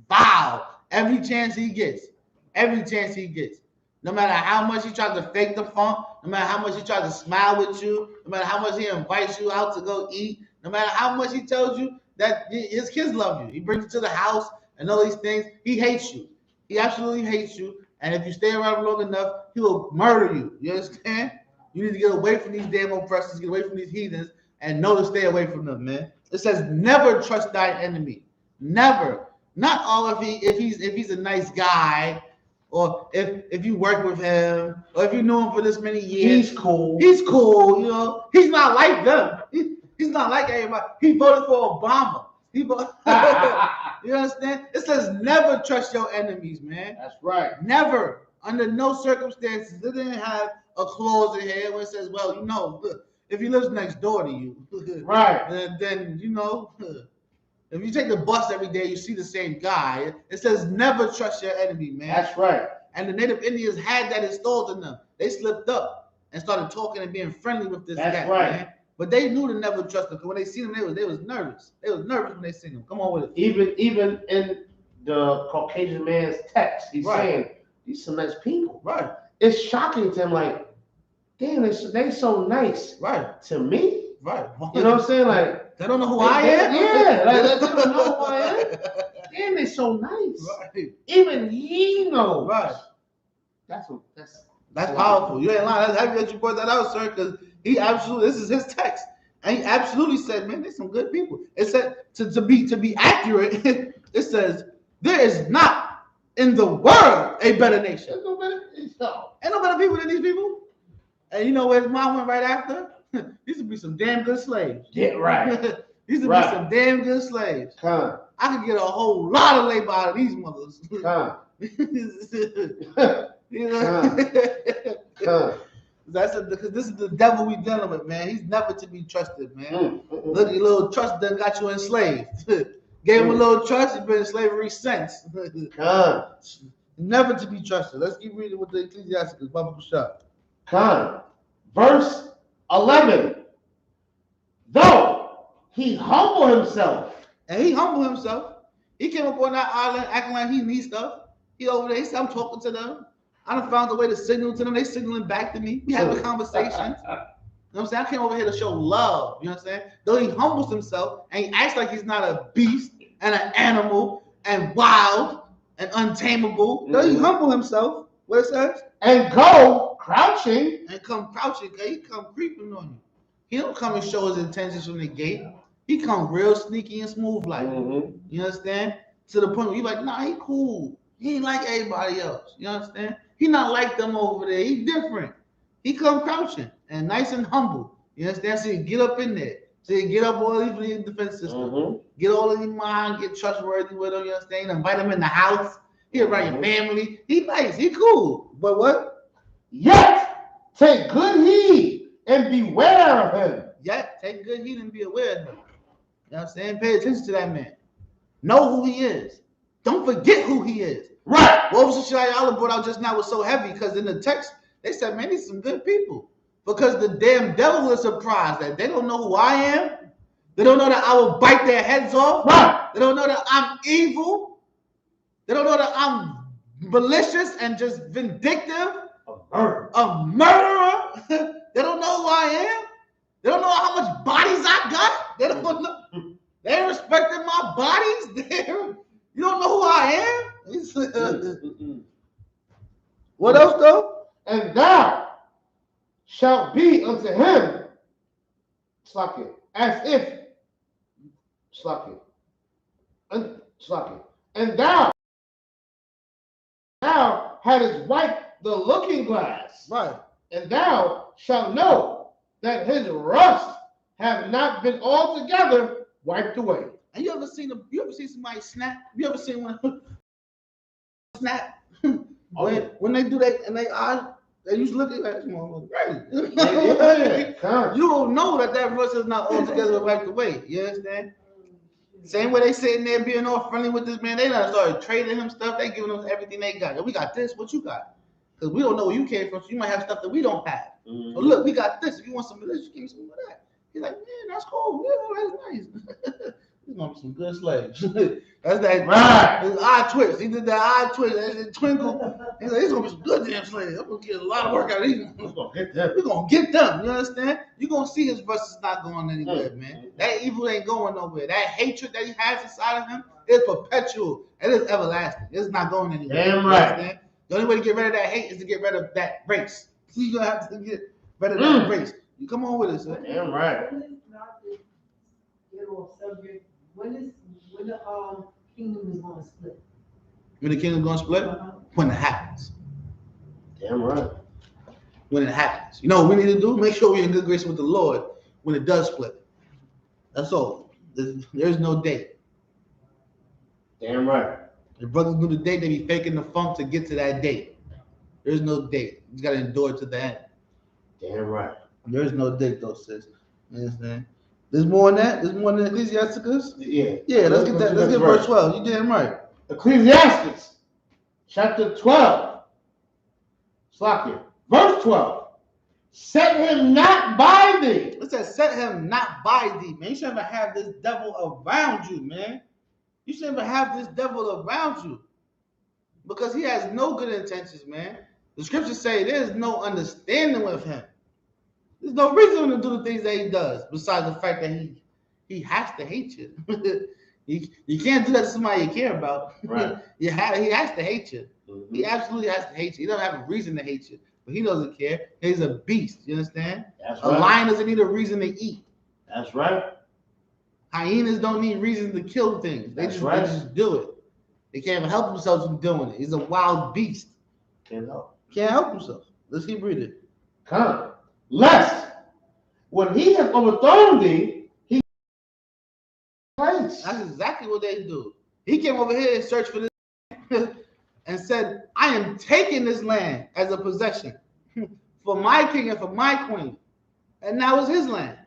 vile every chance he gets. Every chance he gets. No matter how much he tries to fake the funk, no matter how much he tries to smile with you, no matter how much he invites you out to go eat, no matter how much he tells you that his kids love you. He brings you to the house and all these things. He hates you. He absolutely hates you. And if you stay around long enough, he will murder you. You understand? You need to get away from these damn oppressors, get away from these heathens, and know to stay away from them, man. It says never trust thine enemy. Never. Not all if he's a nice guy, or if you work with him, or if you knew him for this many years. He's cool. He's cool, you know. He's not like them. He's not like everybody. He voted for Obama. You understand? It says never trust your enemies, man. That's right. Never. Under no circumstances. They didn't have a clause in here where it says, well, you know, if he lives next door to you, right, then you know, if you take the bus every day, you see the same guy. It says never trust your enemy, man. That's right. And the native Indians had that installed in them. They slipped up and started talking and being friendly with this That's guy, right. man. But they knew to never trust him, because when they seen him, they was nervous. They was nervous when they seen him. Come on with it. Even in the Caucasian man's text, he's saying these some nice people. Right. It's shocking to him, like, damn, they so nice. Right. To me. Right. You know what I'm saying? Like, they don't know who I am. Yeah, like they don't know who I am. Damn, they so nice. Right. Even he knows. Right. That's powerful. You ain't lying. That's happy that you brought that out, sir, because he absolutely, this is his text. And he absolutely said, man, there's some good people. It said, to be accurate, it says, there is not in the world a better nation. Ain't no better people than these people. And you know where his mom went right after? These would be some damn good slaves. Yeah, right. These would be some damn good slaves. I could get a whole lot of labor out of these mothers. You know? Because this is the devil we dealing with, man. He's never to be trusted, man. Look, your little trust done got you enslaved. Gave him a little trust, you've been in slavery since. Never to be trusted. Let's keep reading with the Ecclesiasticus. Bible shop. Verse 11. Though he humble himself. And he humbled himself. He came up on that island acting like he needs stuff. He over there, he said, I'm talking to them. I done found a way to signal to them. They signaling back to me. We having conversations. You know what I'm saying? I came over here to show love. You know what I'm saying? Though he humbles himself and he acts like he's not a beast and an animal and wild and untamable. Though he humble himself, what it says? And go crouching. And come crouching, because he come creeping on you. He don't come and show his intentions from the gate. He come real sneaky and smooth like you understand? To the point where you're like, nah, he cool. He ain't like everybody else. You understand? He not like them over there. He different. He come crouching and nice and humble. You understand? So you get up in there. So you get up all these defense system. Get all of your mind, get trustworthy with him. You understand? Invite him in the house. He around your family. He nice. He cool. But what? Yet take good heed and beware of him. Yet take good heed and be aware of him. You know what I'm saying? Pay attention to that man. Know who he is. Don't forget who he is. Right. What was the shit Allah brought out just now was so heavy, because in the text, they said, man, these some good people. Because the damn devil is surprised that they don't know who I am. They don't know that I will bite their heads off. Right. They don't know that I'm evil. They don't know that I'm malicious and just vindictive. A murderer. They don't know who I am. They don't know how much bodies I got. They don't know. They ain't respecting my bodies. You don't know who I am. What else though? And thou shalt be unto him as if and thou hadst wiped the looking glass, Right. and thou shalt know that his rust have not been altogether wiped away. And you ever seen somebody snap? You ever seen one snap? when they do that and they eyes, they used to look at that motherfucker crazy. You don't know that rust is not altogether wiped away. You understand? Same way they sitting there being all friendly with this man, they done started trading him stuff. They giving us everything they got. Yo, we got this. What you got? Because we don't know where you came from, so you might have stuff that we don't have. So look, we got this. If you want some of this, you give me some of that. He's like, man, that's cool. Yeah, that's nice. He's gonna be some good slaves. That's that. Right. His eye twitch. He did that eye twitch. That twinkle. He's like, it's gonna be some good damn slaves. I'm gonna get a lot of work out of these. We're gonna get them. We're gonna get them. You understand? You're gonna see his verses not going anywhere, man. That evil ain't going nowhere. That hatred that he has inside of him is perpetual and it's everlasting. It's not going anywhere. Damn You right. understand? The only way to get rid of that hate is to get rid of that race. You're gonna have to get rid of that race. You come on with it, sir. Damn right. When is not to get off subject? When the kingdom is going to split? When the kingdom's gonna split? When it happens. Damn right. When it happens. You know what we need to do? Make sure we're in good grace with the Lord when it does split. That's all. There's no date. Damn right. If brothers knew the date, they be faking the funk to get to that date. There's no date. You gotta endure it to the end. Damn right. There's no date though, sis. You understand? There's more than that. There's more than Ecclesiasticus. Yeah. Yeah, let's get that. Let's get verse 12. You damn right. Ecclesiastes, chapter 12. Slap here. Verse 12. Set him not by thee. It says, set him not by thee, man. You shouldn't even have this devil around you, man. You shouldn't even have this devil around you. Because he has no good intentions, man. The scriptures say there's no understanding with him. There's no reason to do the things that he does, besides the fact that he has to hate you. You can't do that to somebody you care about. Right. He has to hate you. Mm-hmm. He absolutely has to hate you. He doesn't have a reason to hate you, but he doesn't care. He's a beast. You understand? That's A right. lion doesn't need a reason to eat. That's right. Hyenas don't need reasons to kill things. They That's just, right. they just do it. They can't even help themselves from doing it. He's a wild beast. Can't help. Can't help himself. Let's keep reading. Come. Lest when he hath overthrown thee, he place. That's exactly what they do. He came over here and searched for this and said, I am taking this land as a possession for my king and for my queen. And now it's his land.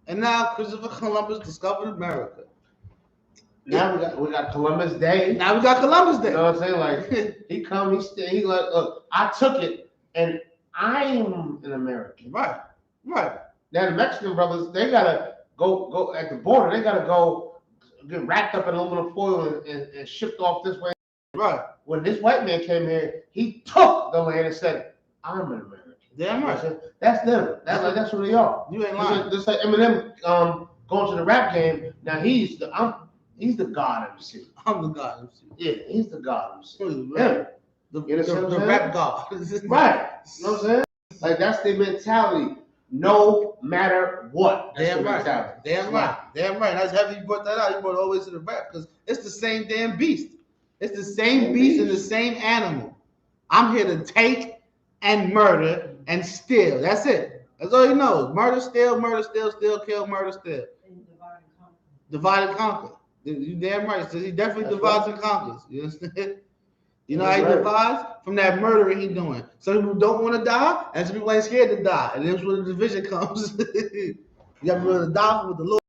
And now Christopher Columbus discovered America. Now we got Columbus Day. Now we got Columbus Day. You know what I'm saying? Like he like, look, I took it and I'm an American. Right. Now the Mexican brothers, they gotta go at the border. They gotta go get wrapped up in aluminum foil and shipped off this way. Right. When this white man came here, he took the land and said, "I'm an American." Damn right. That's them. That's who they are. You ain't lying. Just like Eminem going to the rap game. Now he's the God MC. I'm the God MC. Yeah, he's the God MC. Right. The rap God. Right. You know what I'm saying? Like that's their mentality. No matter what. That's Damn their right. mentality. Damn right. Damn right. That's heavy you brought that out. You brought it all the way to the rap because it's the same damn beast. It's the same beast and the same animal. I'm here to take and murder and steal. That's it. That's all he knows. Murder, steal, kill, murder, steal. And Divide and conquer. You damn right. So he definitely divides and conquers. You understand? You know how he That's right. divides? From that murdering he doing. Some people don't want to die, and some people ain't scared to die. And that's where the division comes. You got to be able to die with the Lord.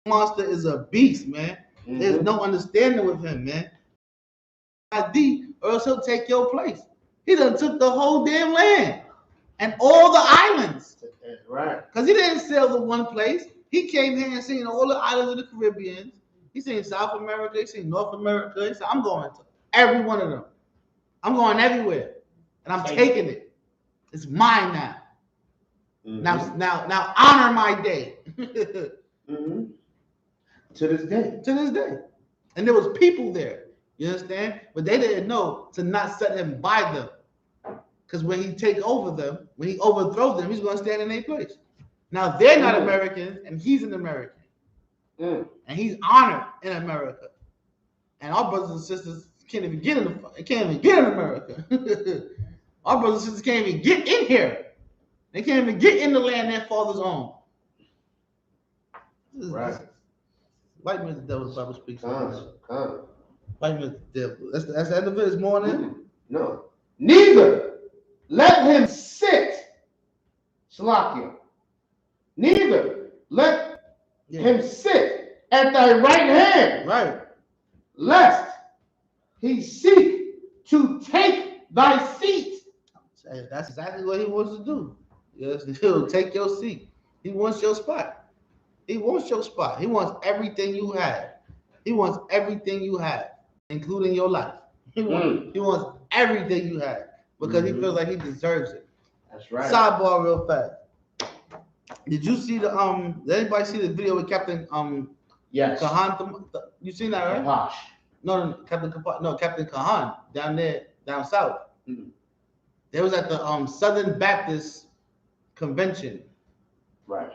Monster is a beast, man. Mm-hmm. There's no understanding with him, man. ID, or else he'll take your place. He done took the whole damn land and all the islands. Right. Because he didn't sail to one place. He came here and seen all the islands of the Caribbean. He seen South America. He seen North America. He said, I'm going to every one of them. I'm going everywhere. And I'm taking it. It's mine now. Mm-hmm. Now honor my day. Mm-hmm. To this day. To this day. And there was people there. You understand? But they didn't know to not set him by them. Because when he take over them, when he overthrow them, he's going to stand in their place. Now they're not Americans, and he's an American. And he's honored in America. And our brothers and sisters can't even get in America. Our brothers and sisters can't even get in here. They can't even get in the land their fathers own. Right. White man's the devil, the Bible speaks. White man's the devil. That's the end of it. This morning. No. Neither let him sit. Shalakia. Neither let him sit at thy right hand. Right. Lest he seek to take thy seat. That's exactly what he wants to do. Yes, he'll take your seat. He wants your spot. He wants your spot. He wants everything you have. He wants everything you have, including your life. He wants everything you have because he feels like he deserves it. That's right. Sidebar real fast. Did you see the did anybody see the video with Captain Yes. Kahan? You seen that, right? Kaposh. No, Captain Kahan down there, down south. Mm-hmm. They was at the Southern Baptist convention. Right.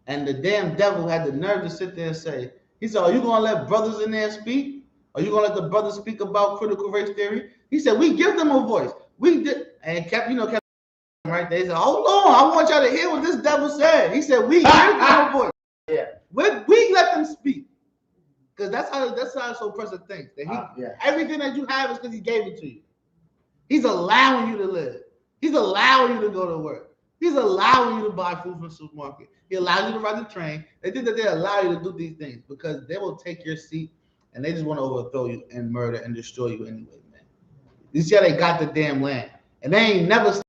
And the damn devil had the nerve to sit there and say, he said, are you gonna let brothers in there speak? Are you gonna let the brothers speak about critical race theory? He said, we give them a voice. We did, and Captain right there. He said, hold on, I want y'all to hear what this devil said. He said, we give them a voice. Yeah. We let them speak. Because that's how so person thinks. That everything that you have is because he gave it to you. He's allowing you to live. He's allowing you to go to work. He's allowing you to buy food from the supermarket. He allows you to ride the train. They think that they allow you to do these things because they will take your seat and they just want to overthrow you and murder and destroy you anyway, man. You see how they got the damn land. And they ain't never.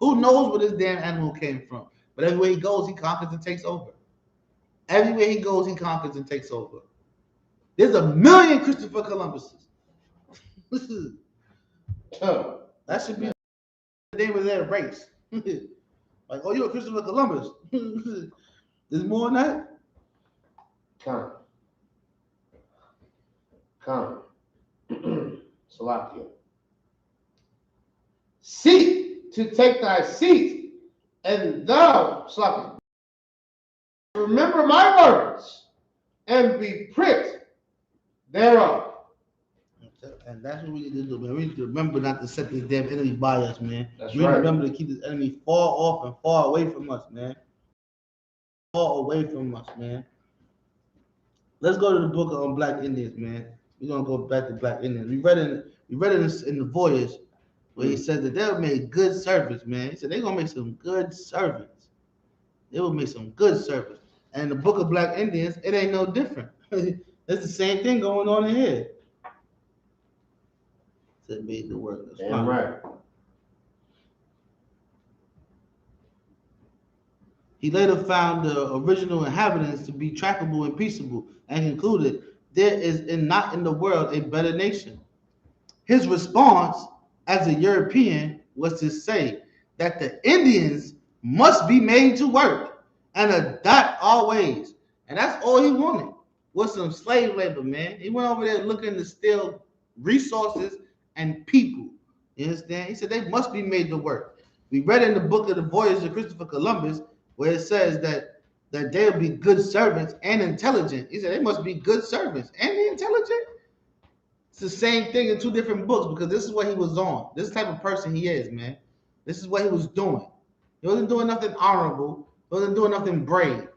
Who knows where this damn animal came from? But everywhere he goes, he conquers and takes over. Everywhere he goes, he conquers and takes over. There's a million Christopher Columbuses. That should be the name of their race. Like, oh, you're a Christopher Columbus. There's more than that? Come. Salakia. Seek to take thy seat, and thou, Salakia, remember my words, and be pricked thereof. And that's what we need to do, man. We need to remember not to set this damn enemy by us, man. That's we need right. to remember to keep this enemy far off and far away from us, man. Far away from us, man. Let's go to the book on Black Indians, man. We're gonna go back to Black Indians. We read it in the Voyage where he said that they'll make good servants, man. He said they're gonna make some good servants. They will make some good servants. And the book of Black Indians, it ain't no different. It's the same thing going on in here. Said made the word. That's damn right. He later found the original inhabitants to be trackable and peaceable, and concluded there is not in the world a better nation. His response as a European was to say that the Indians must be made to work and adopt our ways. And that's all he wanted was some slave labor, man. He went over there looking to steal resources and people. You understand? He said they must be made to work. We read in the book of the Voyage of Christopher Columbus where it says that they'll be good servants and intelligent. He said they must be good servants and intelligent. It's the same thing in two different books because this is what he was on. This is the type of person he is, man. This is what he was doing. He wasn't doing nothing honorable. He wasn't doing nothing brave.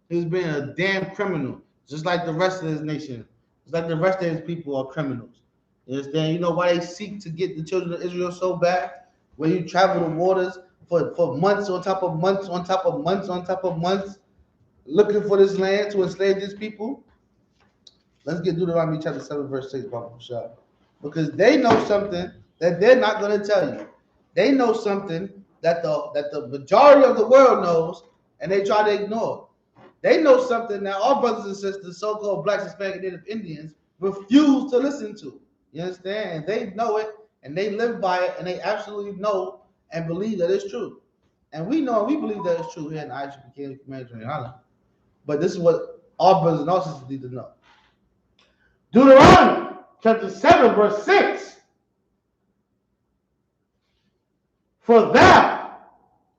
He was being a damn criminal, just like the rest of his nation. Just like the rest of his people are criminals. You understand? You know why they seek to get the children of Israel so bad? Where you travel the waters for months on top of months on top of months on top of months, looking for this land to enslave these people. Let's get Deuteronomy chapter 7, verse 6, because they know something that they're not going to tell you. They know something that the majority of the world knows, and they try to ignore. They know something that our brothers and sisters, so-called Black, Hispanic, Native Indians, refuse to listen to. You understand? And they know it, and they live by it, and they absolutely know and believe that it's true. And we know, we believe that it's true here in I.S.U.P.K, Humanitarian HARLEM. But this is what our brothers and our sisters need to know. Deuteronomy chapter 7, verse 6. For thou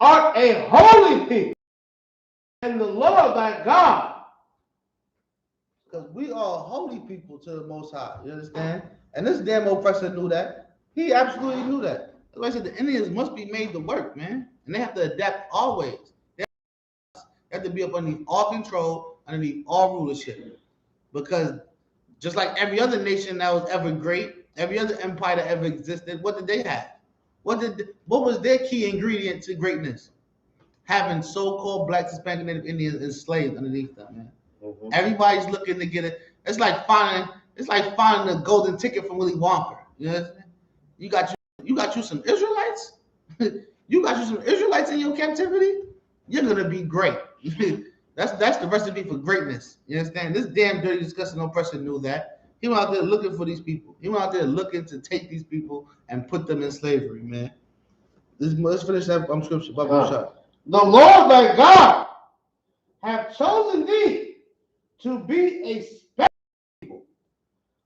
art a holy people, and the Lord thy God. Because we are holy people to the Most High. You understand? And this damn oppressor knew that. He absolutely knew that. That's why I said the Indians must be made to work, man. And they have to adapt always. They have to be up underneath all control, underneath all rulership. Because just like every other nation that was ever great, every other empire that ever existed, what did they have? What was their key ingredient to greatness? Having so-called Black, Hispanic, Native Indians enslaved underneath them, man. Mm-hmm. Everybody's looking to get it. It's like finding the golden ticket from Willy Wonka. You know, you got you some Israelites. You got you some Israelites in your captivity. You're gonna be great. That's the recipe for greatness. You understand? This damn dirty, disgusting oppressor knew that. He went out there looking for these people. He went out there looking to take these people and put them in slavery, man. Let's finish that scripture. The Lord thy God hath chosen thee to be a special people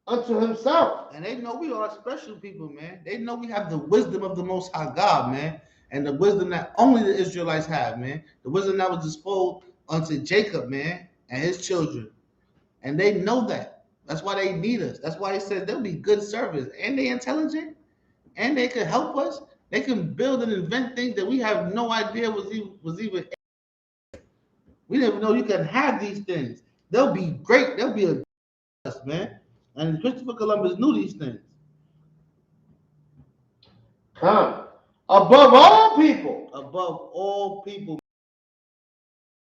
unto himself. And they know we are special people, man. They know we have the wisdom of the Most High God, man. And the wisdom that only the Israelites have, man. The wisdom that was disposed unto Jacob, man, and his children. And they know that. That's why they need us. That's why he said they'll be good servants. And they intelligent. And they can help us. They can build and invent things that we have no idea was even. We didn't even know you can have these things. They'll be great. They'll be a us, man. And Christopher Columbus knew these things. Above all people. Above all people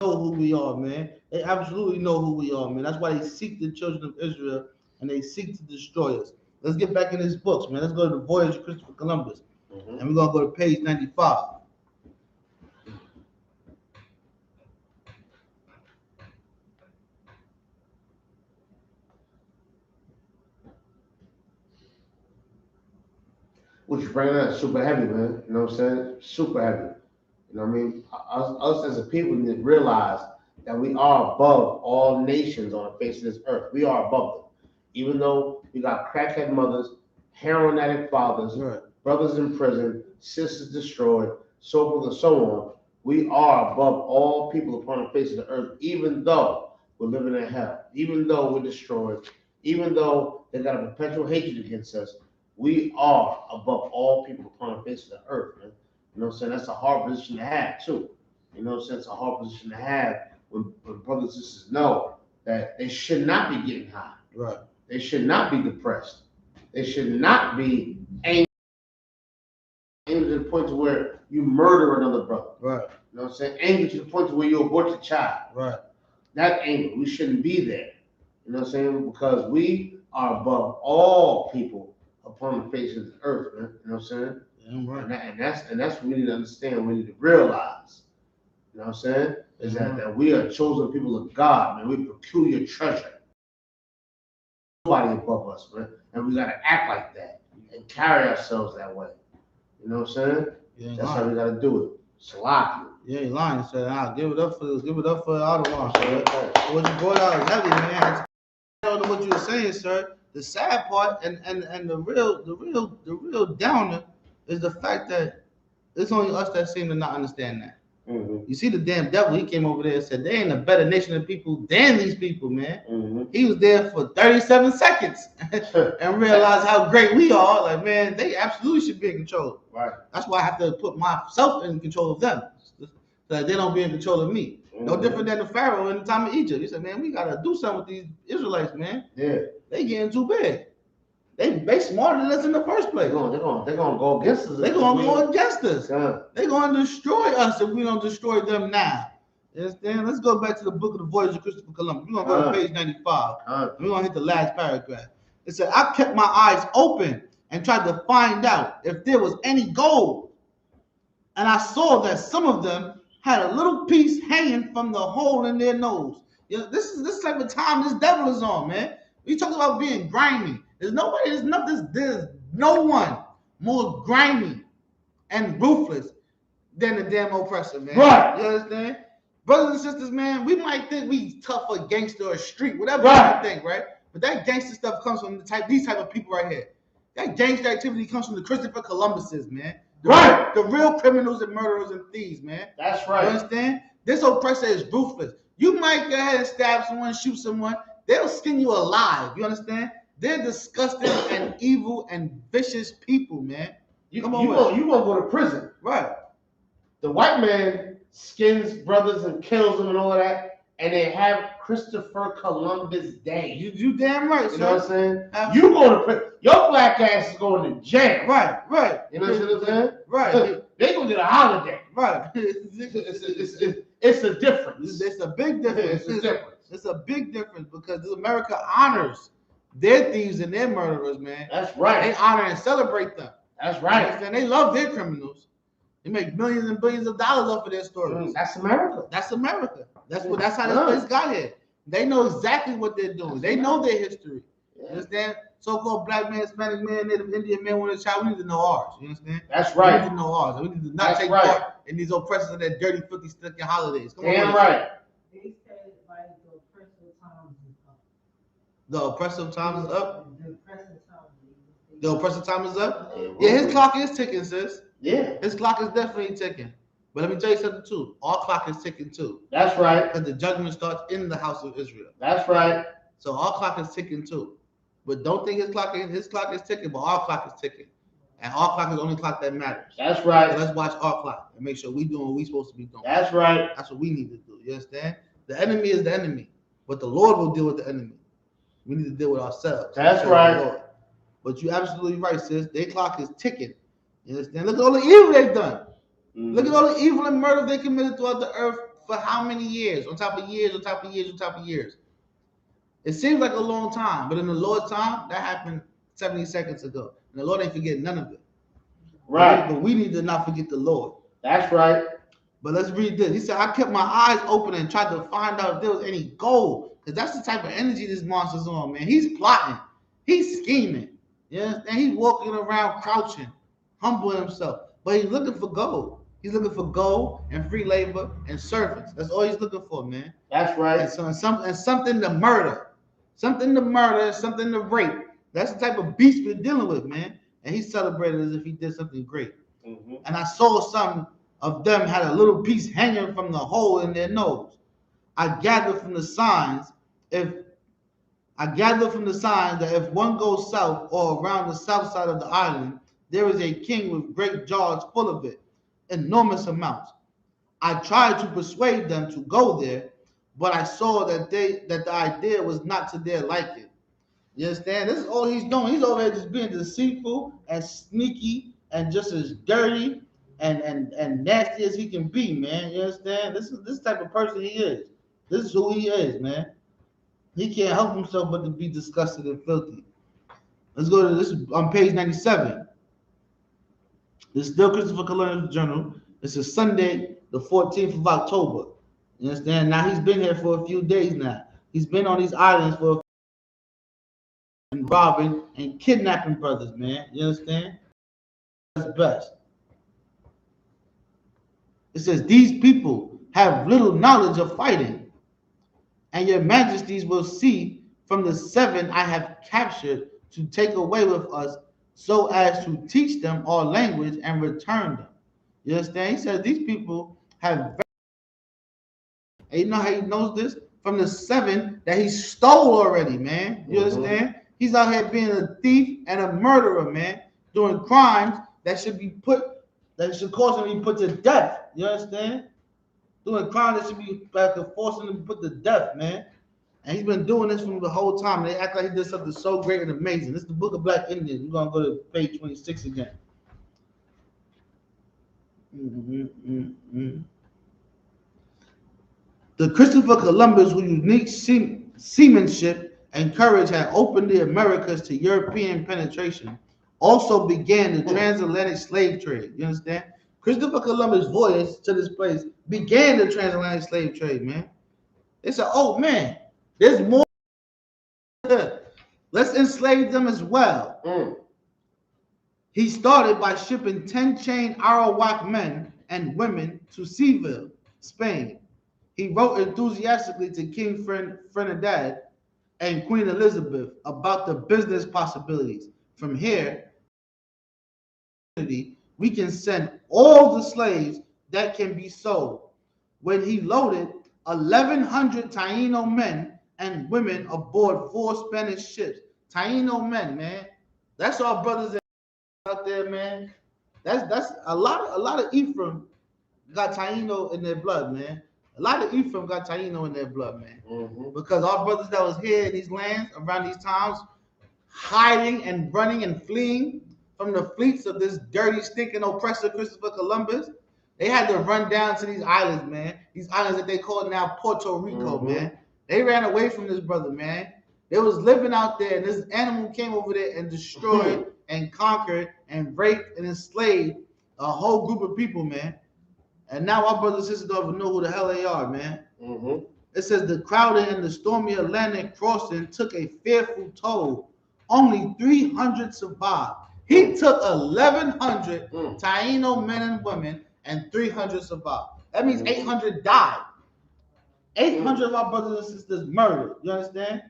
know who we are, man. They absolutely know who we are, man. That's why they seek the children of Israel and they seek to destroy us. Let's get back in his books, man. Let's go to the Voyage of Christopher Columbus. And we're going to go to page 95. Which you bring that super heavy, man. You know what I'm saying? Super heavy. You know what I mean? Us as a people need to realize that we are above all nations on the face of this earth. We are above them. Even though we got crackhead mothers, heroin addict fathers, Right. brothers in prison, sisters destroyed, so forth and so on, we are above all people upon the face of the earth, even though we're living in hell, even though we're destroyed, even though they got a perpetual hatred against us. We are above all people upon the face of the earth, man. You know what I'm saying? That's a hard position to have, too. You know what I'm saying? It's a hard position to have when brothers and sisters know that they should not be getting high. Right. They should not be depressed. They should not be angry to the point to where you murder another brother. Right. You know what I'm saying? Angry to the point to where you abort your child. Right. That anger, we shouldn't be there. You know what I'm saying? Because we are above all people upon the face of the earth, man. You know what I'm saying? Yeah, right. And that's what we need to understand. We need to realize. You know what I'm saying? Is that we are chosen people of God, man. We're peculiar treasure. Nobody above us, man. And we gotta act like that and carry ourselves that way. You know what I'm saying? Yeah, that's how we gotta do it. Salaki. Yeah, you're lying. So give it up for the other one. What you brought out is heavy, man. I don't know what you were saying, sir. The sad part and the real downer is the fact that it's only us that seem to not understand that. Mm-hmm. You see the damn devil, he came over there and said, they ain't a better nation of people than these people, man. Mm-hmm. He was there for 37 seconds and realized how great we are. Like, man, they absolutely should be in control. Right. That's why I have to put myself in control of them, so that they don't be in control of me. Mm-hmm. No different than the Pharaoh in the time of Egypt. He said, man, we got to do something with these Israelites, man. Yeah. They getting too big. They smarter than us in the first place. They're gonna go against us. They're gonna go against us. Yeah. They're gonna destroy us if we don't destroy them now. You understand? Let's go back to the book of the Voyage of Christopher Columbus. We're gonna go to page 95. We're gonna hit the last paragraph. It said, I kept my eyes open and tried to find out if there was any gold. And I saw that some of them had a little piece hanging from the hole in their nose. You know, this is this type of time this devil is on, man. We talk about being grimy. There's no one more grimy and ruthless than the damn oppressor, man. Right. You understand? Brothers and sisters, man, we might think we tough or gangster or street, whatever right. you think, right? But that gangster stuff comes from these type of people right here. That gangster activity comes from the Christopher Columbuses, man. The real criminals and murderers and thieves, man. That's right. You understand? This oppressor is ruthless. You might go ahead and stab someone, shoot someone. They'll skin you alive. You understand? They're disgusting and evil and vicious people, man. You gonna go to prison. Right. The white man skins brothers and kills them and all of that, and they have Christopher Columbus Day. You damn right, you sir. You know what I'm saying? You go to prison. Your black ass is going to jail. Right. You know what I'm saying? Right. They gonna get a holiday. Right. It's a difference. It's a big difference. It's a difference. It's a big difference because America honors their thieves and their murderers, man. That's right. They honor and celebrate them. That's right. And they love their criminals. They make millions and billions of dollars off of their stories. That's America. That's America. That's how this place got here. They know exactly what they're doing. They know their history. You understand? So-called black man, Hispanic man, Native Indian man, woman, child, we need to know ours. You understand? That's We right. need to know ours. We need to not That's take right. part in these oppressors of that dirty, filthy, stinking holidays. Come Damn on, right. They said like the oppressive times is up. The oppressive time is up. The oppressive time. The oppressive time is up. It will Yeah, his be. clock is ticking, sis. Yeah, His clock is definitely ticking. But let me tell you something too. Our clock is ticking too. that's right. Because the judgment starts in the house of Israel. That's right. So our clock is ticking too. But don't think his clock is ticking, but our clock is ticking. And our clock is the only clock that matters. That's So right. let's watch our clock and make sure we doing what we supposed to be doing. That's right. That's what we need to do. You understand? The enemy is the enemy, but the Lord will deal with the enemy. We need to deal with ourselves. That's Serve right. the Lord. But you're absolutely right, sis. Their clock is ticking. You understand? Look at all the evil they've done. Look at all the evil and murder they committed throughout the earth for how many years? On top of years, on top of years, on top of years. It seems like a long time, but in the Lord's time, that happened 70 seconds ago. And the Lord ain't forgetting none of it. Right. But we need to not forget the Lord. That's right. But let's read this. He said, I kept my eyes open and tried to find out if there was any gold. Because that's the type of energy this monster's on, man. He's plotting. He's scheming. You understand? He's walking around crouching, humbling himself. But he's looking for gold. He's looking for gold and free labor and servants. That's all he's looking for, man. That's right. And something to murder. Something to murder, something to rape. That's the type of beast we're dealing with, man. And he celebrated as if he did something great. Mm-hmm. And I saw some of them had a little piece hanging from the hole in their nose. I gathered from the signs that if one goes south or around the south side of the island, there is a king with great jars full of it, enormous amounts. I tried to persuade them to go there, but I saw that the idea was not to their liking. You understand? This is all he's doing. He's over there just being deceitful and sneaky and just as dirty and nasty as he can be, man. You understand? This type of person he is. This is who he is, man. He can't help himself but to be disgusted and filthy. Let's go to this on page 97. This is still Christopher Columbus Journal. This is Sunday, the 14th of October. You understand? Now he's been here for a few days now. He's been on these islands for and robbing and kidnapping brothers, man. You understand? That's best. It says, these people have little knowledge of fighting, and your majesties will see from the 7 I have captured to take away with us so as to teach them our language and return them. You understand? He says these people have and you know how he knows this? From the 7 that he stole already, man. You understand? He's out here being a thief and a murderer, man, doing crimes that should cause him to be put to death. You understand? Doing crimes that should be forcing him to be put to death, man. And he's been doing this from the whole time. They act like he did something so great and amazing. This is the Book of Black Indians. We're gonna go to page 26 again. The Christopher Columbus, whose unique seamanship and courage had opened the Americas to European penetration, also began the transatlantic slave trade. You understand? Christopher Columbus' voyage to this place began the transatlantic slave trade, man. They said, oh man, there's more. Let's enslave them as well. He started by shipping 10 chained Arawak men and women to Seville, Spain. He wrote enthusiastically to King Ferdinand and Queen Elizabeth about the business possibilities. From here, we can send all the slaves that can be sold. When he loaded 1,100 Taino men and women aboard 4 Spanish ships. Taino men, man. That's our brothers out there, man. That's a lot of Ephraim got Taino in their blood, man. A lot of Ephraim got Taino in their blood, man. Because our brothers that was here in these lands around these towns, hiding and running and fleeing from the fleets of this dirty, stinking oppressor Christopher Columbus, they had to run down to these islands, man. These islands that they call now Puerto Rico, man. They ran away from this brother, man. They was living out there, and this animal came over there and destroyed and conquered and raped and enslaved a whole group of people, man. And now our brothers and sisters don't even know who the hell they are, man. It says the crowded and the stormy Atlantic crossing took a fearful toll. Only 300 survived. He took 1,100 Taino men and women, and 300 survived. That means 800 died. 800 of our brothers and sisters murdered. You understand?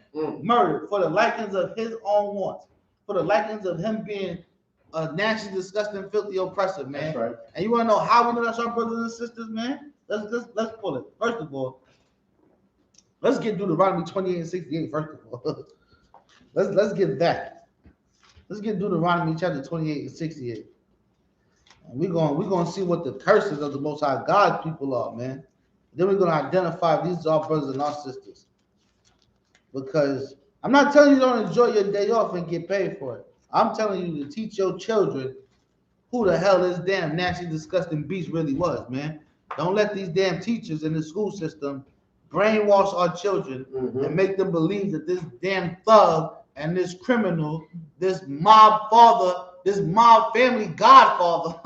Murdered for the likings of his own wants, for the likings of him being a nasty, disgusting, filthy oppressor, man. That's right. And you want to know how we know that's our brothers and sisters, man? Let's pull it. First of all, let's get Deuteronomy 28 and 68. First of all, let's get that. Let's get Deuteronomy chapter 28 and 68. And we're gonna see what the curses of the Most High God people are, man. Then we're gonna identify if these are our brothers and our sisters. Because I'm not telling you don't enjoy your day off and get paid for it. I'm telling you to teach your children who the hell this damn nasty, disgusting beast really was, man. Don't let these damn teachers in the school system brainwash our children and make them believe that this damn thug and this criminal, this mob father, this mob family godfather,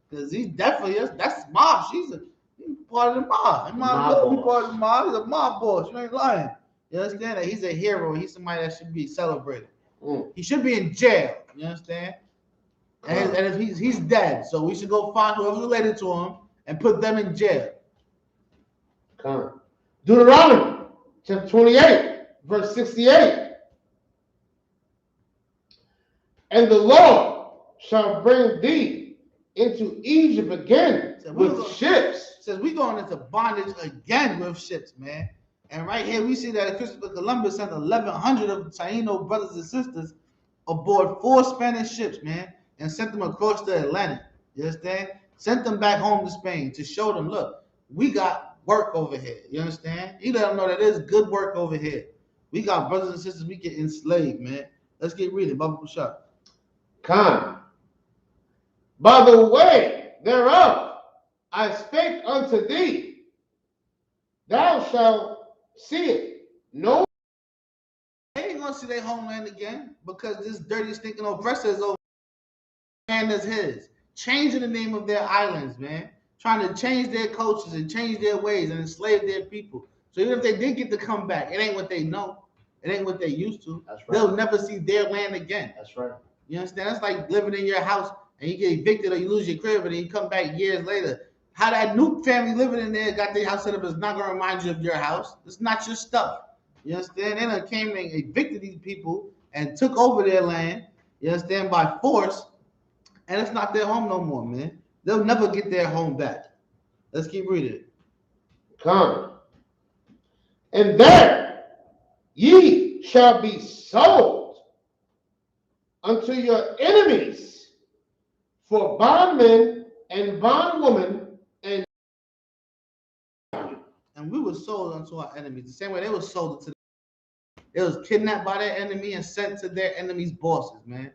because he definitely is. That's mob. He's part of the mob. He's part of the mob. He's a mob boss. You ain't lying. You understand that he's a hero? He's somebody that should be celebrated. He should be in jail. You understand? And if he's dead, so we should go find whoever's related to him and put them in jail. Deuteronomy chapter 28, verse 68. And the Lord shall bring thee into Egypt again with ships. Says we're going into bondage again with ships, man. And right here we see that Christopher Columbus sent 1,100 of Taino brothers and sisters aboard 4 Spanish ships, man, and sent them across the Atlantic. You understand? Sent them back home to Spain to show them, look, we got work over here. You understand? He let them know that there's good work over here. We got brothers and sisters we get enslaved, man. Let's get reading. Baba Kushak. By the way thereof I spake unto thee, thou shalt see it. No, they ain't gonna see their homeland again because this dirty, stinking oppressor is over land as his, changing the name of their islands, man, trying to change their cultures and change their ways and enslave their people. So even if they did get to come back, it ain't what they know. It ain't what they used to. That's right. They'll never see their land again. That's right. You understand? That's like living in your house and you get evicted or you lose your crib and then you come back years later. How that new family living in there got their house set up is not going to remind you of your house. It's not your stuff. You understand? They done came and evicted these people and took over their land, you understand, by force, and it's not their home no more, man. They'll never get their home back. Let's keep reading. And there ye shall be sold unto your enemies for bondmen and bondwomen, and we were sold unto our enemies the same way they were sold to them. They was kidnapped by their enemy and sent to their enemies' bosses, man,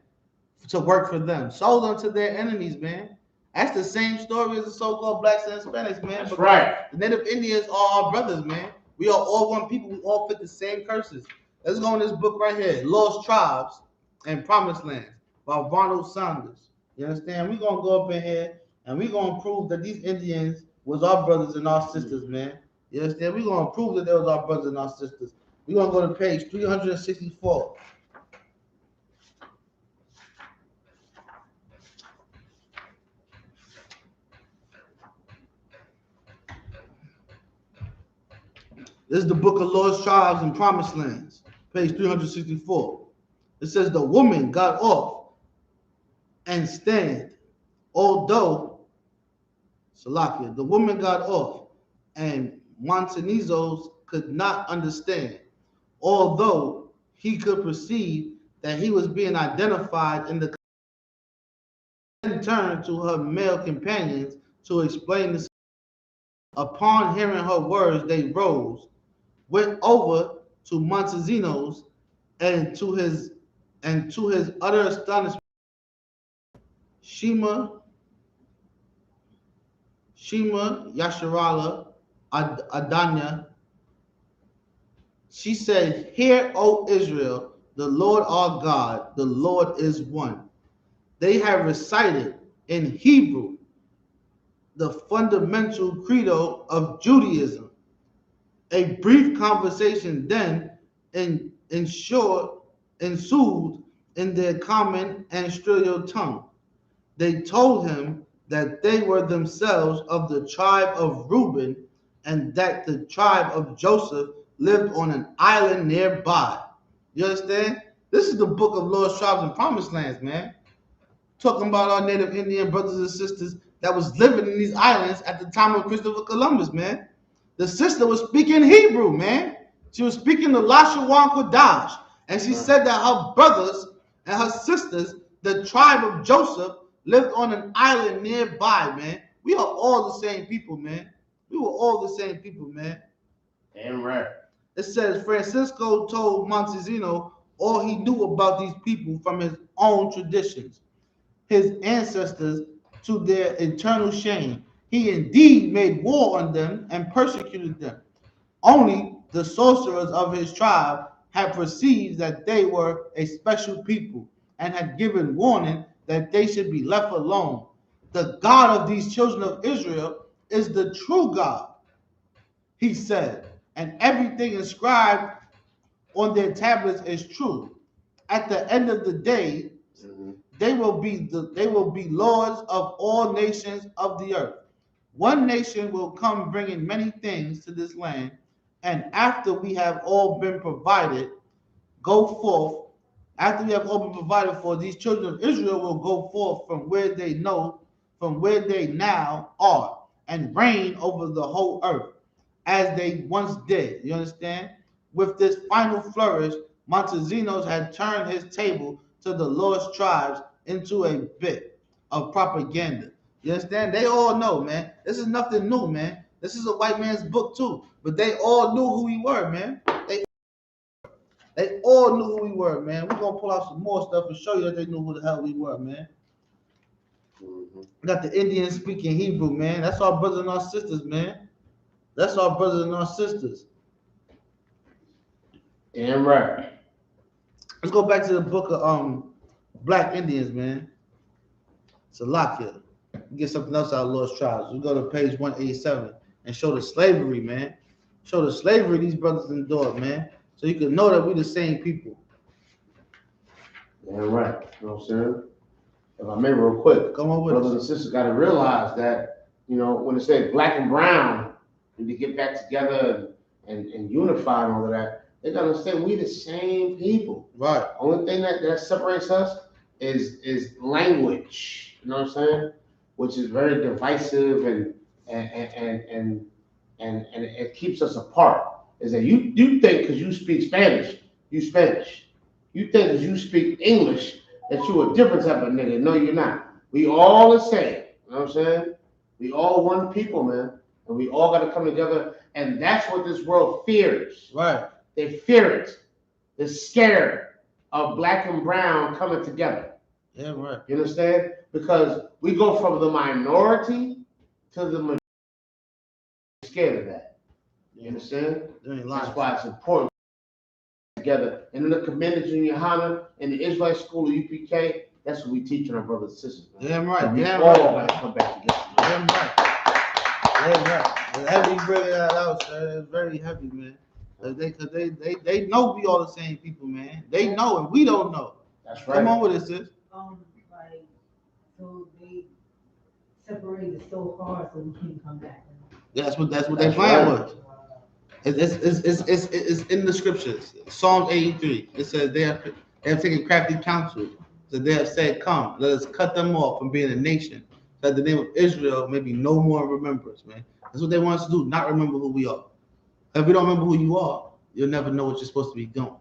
to work for them. Sold unto their enemies, man. That's the same story as the so-called blacks and Hispanics, man. That's right. The Native Indians are our brothers, man. We are all one people. We all fit the same curses. Let's go in this book right here, Lost Tribes and Promised Lands by Ronald Saunders. You understand? We're going to go up in here and we're going to prove that these Indians was our brothers and our sisters, man. You understand? We're going to prove that they was our brothers and our sisters. We're going to go to page 364. This is the book of Lost Tribes and Promised Lands, page 364. It says the woman got off and stand, although, Salakia, the woman got off and Montanizos could not understand, although he could perceive that he was being identified in the then turned to her male companions to explain this. Upon hearing her words, they rose, went over to Montezinos, and to his utter astonishment, Shema Yasharala Adanya, she said, "Hear, O Israel, the Lord our God, the Lord is one." They have recited in Hebrew the fundamental credo of Judaism. A brief conversation then ensued in their common ancestral tongue. They told him that they were themselves of the tribe of Reuben and that the tribe of Joseph lived on an island nearby. You understand? This is the book of Lost Tribes and Promised Lands, man. Talking about our native Indian brothers and sisters that was living in these islands at the time of Christopher Columbus, man. The sister was speaking Hebrew, man. She was speaking the Lashawan Kodash. And she said that her brothers and her sisters, the tribe of Joseph, lived on an island nearby, man. We are all the same people, man. We were all the same people, man. Damn right. It says Francisco told Montezino all he knew about these people from his own traditions, his ancestors, to their eternal shame. He indeed made war on them and persecuted them. Only the sorcerers of his tribe had perceived that they were a special people and had given warning that they should be left alone. The God of these children of Israel is the true God, he said, and everything inscribed on their tablets is true. At the end of the day, they will be lords of all nations of the earth. One nation will come bringing many things to this land, and after we have all been provided, go forth. After we have all been provided for, these children of Israel will go forth from where they now are, and reign over the whole earth, as they once did. You understand? With this final flourish, Montesinos had turned his table to the lost tribes into a bit of propaganda. You understand? They all know, man. This is nothing new, man. This is a white man's book too. But they all knew who we were, man. They all knew who we were, man. We're gonna pull out some more stuff and show you that they knew who the hell we were, man. We got the Indians speaking Hebrew, man. That's our brothers and our sisters, man. That's our brothers and our sisters. Damn right. Let's go back to the book of Black Indians, man. Salakia. Get something else out of Lost Tribes. We go to page 187 and show the slavery, man. Show the slavery these brothers endured, man. So you can know that we the same people. Damn right. You know what I'm saying? If I may real quick, Come on with brothers us. and sisters got to realize that, you know, when they say black and brown, and to get back together and unify and all of that, they got to understand we the same people. Right. Only thing that separates us is language. You know what I'm saying? Which is very divisive and it keeps us apart. Is that you think because you speak Spanish, you Spanish. You think because you speak English that you a different type of nigga. No, you're not. We all the same. You know what I'm saying? We all one people, man. And we all got to come together. And that's what this world fears. Right. They fear it. They're scared of black and brown coming together. Yeah, right. You understand? Because we go from the minority to the majority. Scared of that. You understand? That's why it's important together. And in the community in YAHANNA and the Israelite school of UPK, that's what we teaching our brothers and sisters. Man. Damn right. We Damn all right. gotta come back together. Damn right. Damn right. It's heavy bringing that out, sir. It's very heavy, man. They know we all the same people, man. They know and we don't know. That's right. Come on with it, sis. Like, so they separated so hard so we can't come back. That's what their plan was. It's in the scriptures. Psalm 83. It says they have taken crafty counsel. So they have said, "Come, let us cut them off from being a nation, that the name of Israel may be no more in remembrance." Man, that's what they want us to do. Not remember who we are. If we don't remember who you are, you'll never know what you're supposed to be doing.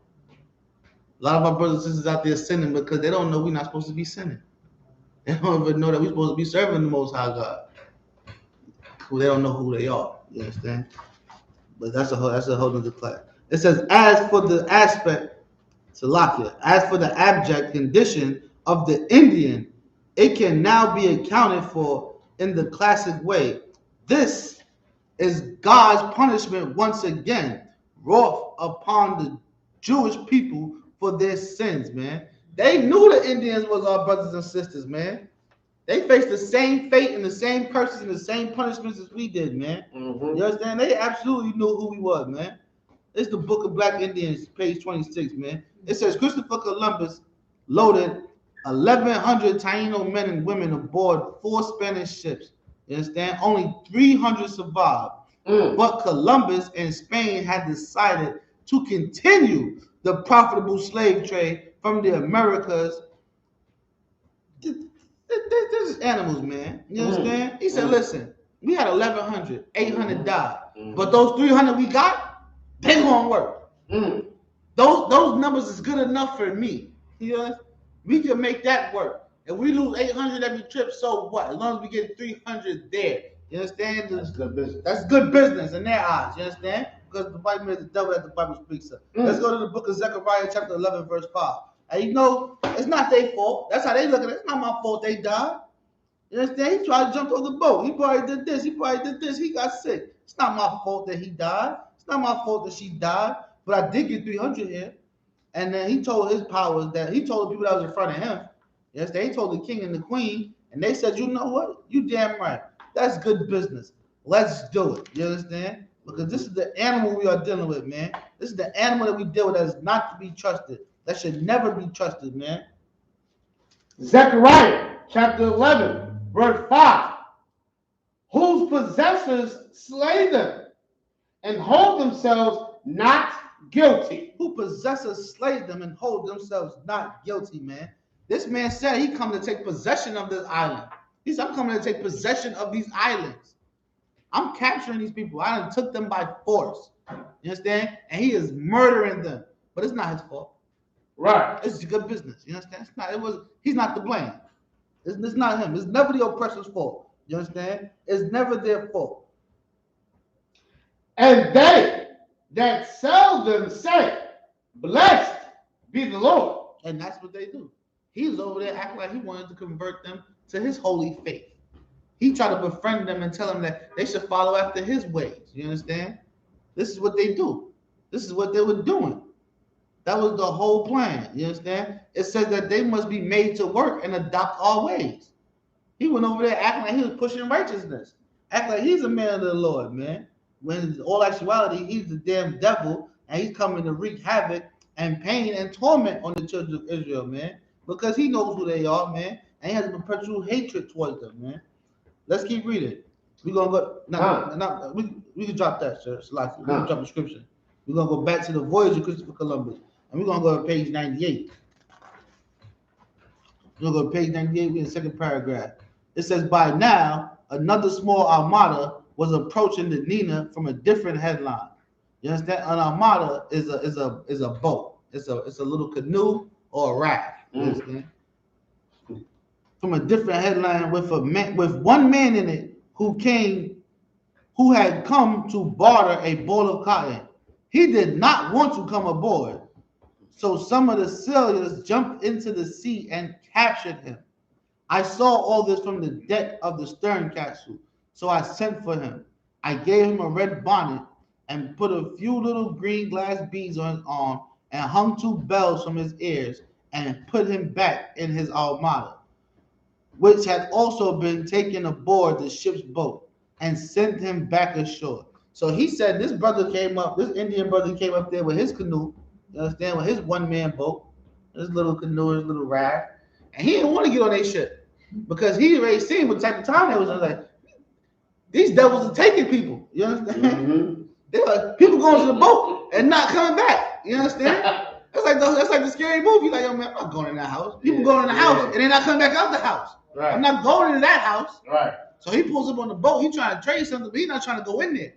A lot of our brothers and sisters out there sinning because they don't know we're not supposed to be sinning. They don't even know that we're supposed to be serving the Most High God. They don't know who they are. You understand? But that's a whole other class. It says, as for the abject condition of the Indian, it can now be accounted for in the classic way. This is God's punishment once again, wrath upon the Jewish people for their sins, man. They knew the Indians was our brothers and sisters, man. They faced the same fate and the same curses and the same punishments as we did, man. Mm-hmm. You understand? They absolutely knew who we was, man. It's the Book of Black Indians, page 26, man. It says Christopher Columbus loaded 1,100 Taino men and women aboard 4 Spanish ships. You understand? Only 300 survived. But Columbus and Spain had decided to continue the profitable slave trade from the Americas. This is animals, man. You understand? He said, listen, we had 1,100, 800 died. But those 300 we got, they gonna work. Those numbers is good enough for me. You know, we can make that work. If we lose 800 every trip, so what? As long as we get 300 there. You understand? That's good business. That's good business in their eyes. You understand? Because the Bible is the devil that the Bible speaks of. Let's go to the book of Zechariah, chapter 11, verse 5. And you know, it's not their fault. That's how they look at it. It's not my fault they died. You understand? He tried to jump off the boat. He probably did this. He probably did this. He got sick. It's not my fault that he died. It's not my fault that she died. But I did get 300 here. And then he told his powers that he told the people that was in front of him. Yes, they told the king and the queen. And they said, you know what? You damn right. That's good business. Let's do it. You understand? Because this is the animal we are dealing with, man. This is the animal that we deal with that is not to be trusted. That should never be trusted, man. Zechariah chapter 11, verse 5. Whose possessors slay them and hold themselves not guilty. Who possessors slay them and hold themselves not guilty, man. This man said he come to take possession of this island. He said, I'm coming to take possession of these islands. I'm capturing these people. I done took them by force. You understand? And he is murdering them. But it's not his fault. Right. It's good business. You understand? It's not, he's not to blame. It's not him. It's never the oppressor's fault. You understand? It's never their fault. And they that sell them say, blessed be the Lord. And that's what they do. He's over there acting like he wanted to convert them to his holy faith. He tried to befriend them and tell them that they should follow after his ways. You understand? This is what they do. This is what they were doing. That was the whole plan. You understand? It says that they must be made to work and adopt our ways. He went over there acting like he was pushing righteousness. Acting like he's a man of the Lord, man. When in all actuality, he's the damn devil and he's coming to wreak havoc and pain and torment on the children of Israel, man. Because he knows who they are, man. And he has a perpetual hatred towards them, man. Let's keep reading. We're going to go. We can drop that, sir. It's like, we're going to drop the scripture. We're going to go back to the voyage of Christopher Columbus. And we're going to go to page 98. We're going to go to page 98 in the second paragraph. It says, by now, another small armada was approaching the Nina from a different headline. You understand? An armada is a boat. It's a little canoe or a raft. You understand? From a different headline with one man in it who had come to barter a ball of cotton. He did not want to come aboard. So some of the sailors jumped into the sea and captured him. I saw all this from the deck of the stern castle, so I sent for him. I gave him a red bonnet and put a few little green glass beads on his arm and hung 2 bells from his ears and put him back in his armada, which had also been taken aboard the ship's boat, and sent him back ashore. So he said this Indian brother came up there with his canoe, you understand, with his one-man boat, his little canoe, his little raft, and he didn't want to get on their ship because he already seen what type of time they was in. Like, these devils are taking people, you understand? Mm-hmm. They're like, people going to the boat and not coming back, you understand? That's like the scary movie. Like, yo, man, I'm not going in that house. People going in the house and they're not coming back out the house. Right. I'm not going into that house. Right. So he pulls up on the boat. He trying to trade something, but he's not trying to go in there.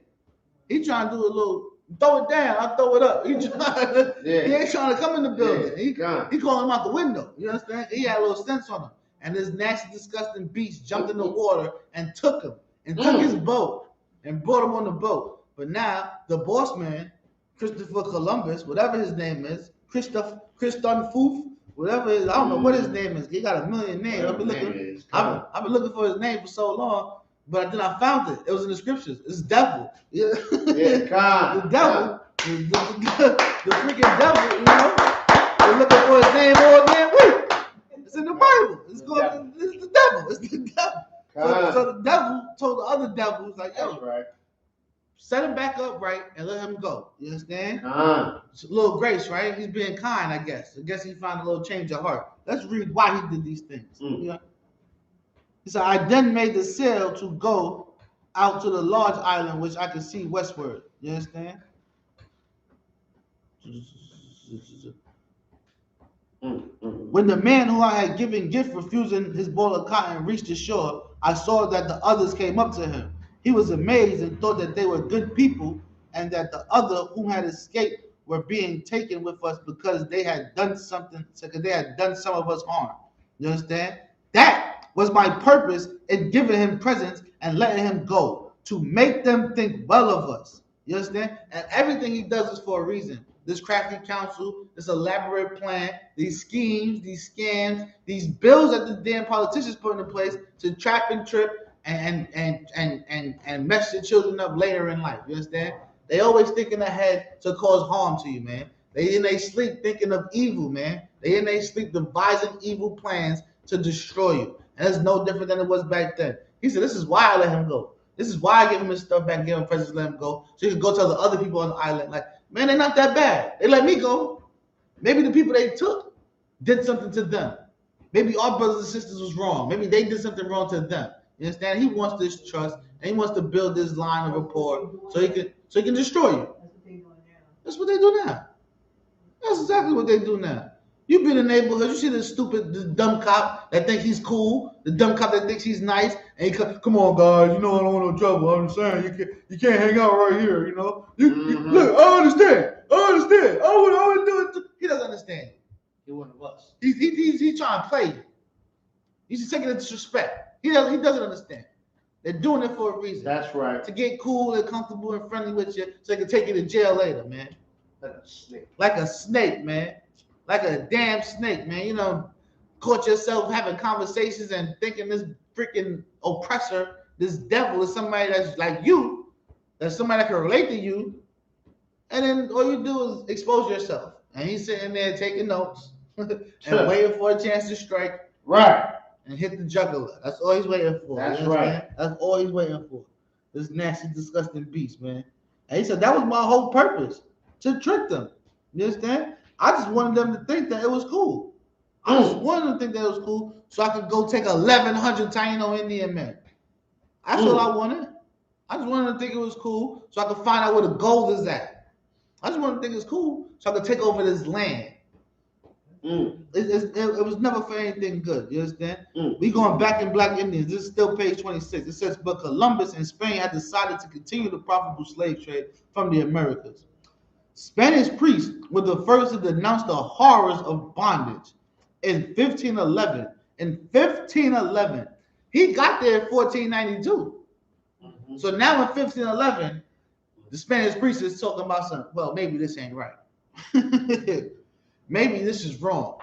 He trying to do a little throw it down. I throw it up. He ain't trying to come in the building. He calling him out the window. You understand? He had a little sense on him. And this nasty, disgusting beast jumped in the water and took him and took his boat and brought him on the boat. But now the boss man, Christopher Columbus, whatever his name is, Christon Foof, whatever it is, I don't know what his name is. He got a million names. I've been looking for his name for so long, but then I found it. It was in the scriptures. It's devil. God. The devil. The freaking devil, you know. They're looking for his name all damn week. It's in the Bible. It's the devil. It's the devil. So the devil told the other devils, like, yo, That's right. set him back up right and let him go. You understand? It's a little grace, right? He's being kind, I guess. I guess he found a little change of heart. Let's read why he did these things. Yeah. He said, I then made the sail to go out to the large island which I could see westward. You understand? When the man who I had given gift refusing his bowl of cotton reached the shore, I saw that the others came up to him. He was amazed and thought that they were good people and that the other whom had escaped were being taken with us because they had done something, because they had done some of us harm. You understand? That was my purpose in giving him presents and letting him go, to make them think well of us. You understand? And everything he does is for a reason. This crafty counsel, this elaborate plan, these schemes, these scams, these bills that the damn politicians put into place to trap and trip and mess the children up later in life. You understand? They always thinking ahead to cause harm to you, man. They in their sleep thinking of evil, man. They in their sleep devising evil plans to destroy you. And it's no different than it was back then. He said, this is why I let him go. This is why I give him his stuff back, give him presents, let him go. So he can go tell the other people on the island, like, man, they're not that bad. They let me go. Maybe the people they took did something to them. Maybe our brothers and sisters was wrong. Maybe they did something wrong to them. You understand? He wants this trust, and he wants to build this line of rapport so he can destroy you. That's what they do now. That's exactly what they do now. You've been in the neighborhood, you see this dumb cop that thinks he's cool, the dumb cop that thinks he's nice, and he come on, guys, you know I don't want no trouble. I'm saying you can't hang out right here, you know. Look, I understand. I want to do it. He doesn't understand. He one of us. He's trying to play you. He's taking it disrespect. He doesn't understand. They're doing it for a reason. That's right. To get cool and comfortable and friendly with you, so they can take you to jail later, man. Like a snake. Like a snake, man. Like a damn snake, man. You know, caught yourself having conversations and thinking this freaking oppressor, this devil is somebody that's like you, that's somebody that can relate to you, and then all you do is expose yourself. And he's sitting there taking notes and waiting for a chance to strike. Right. And hit the juggler. That's all he's waiting for. That's right. That's all he's waiting for. This nasty, disgusting beast, man. And he said that was my whole purpose, to trick them. You understand? I just wanted them to think that it was cool. I just wanted them to think that it was cool so I could go take 1,100 Taino Indian men. That's all I wanted. I just wanted them to think it was cool so I could find out where the gold is at. I just wanted them to think it's cool so I could take over this land. It was never for anything good. You understand? We going back in Black Indians. This is still page 26. It says, but Columbus and Spain had decided to continue the profitable slave trade from the Americas. Spanish priests were the first to denounce the horrors of bondage in 1511. In 1511, he got there in 1492. So now in 1511, the Spanish priest is talking about something. Well, maybe this ain't right. Maybe this is wrong.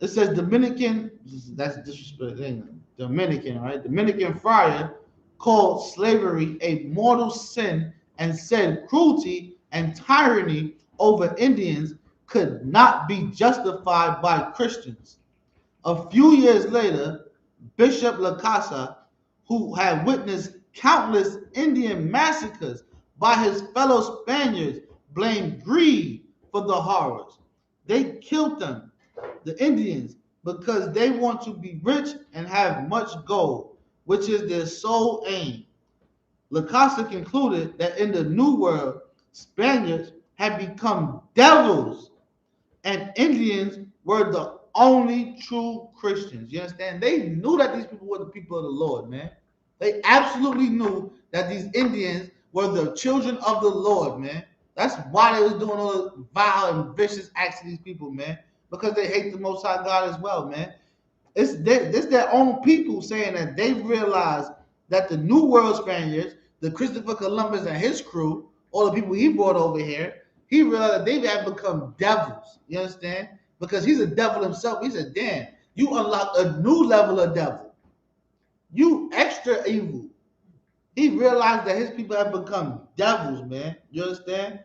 It says Dominican, that's disrespect, Dominican, right? Dominican friar called slavery a mortal sin and said cruelty and tyranny over Indians could not be justified by Christians. A few years later, Bishop La Casa, who had witnessed countless Indian massacres by his fellow Spaniards, blamed greed for the horrors. They killed them, the Indians, because they want to be rich and have much gold, which is their sole aim. La Casa concluded that in the New World, Spaniards had become devils and Indians were the only true Christians. You understand? They knew that these people were the people of the Lord, man. They absolutely knew that these Indians were the children of the Lord, man. That's why they was doing all the vile and vicious acts to these people, man. Because they hate the Most High God as well, man. It's their own people saying that they realized that the New World Spaniards, the Christopher Columbus and his crew, all the people he brought over here, he realized that they have become devils. You understand? Because he's a devil himself. He said, damn, you unlocked a new level of devil. You extra evil. He realized that his people have become devils, man. You understand?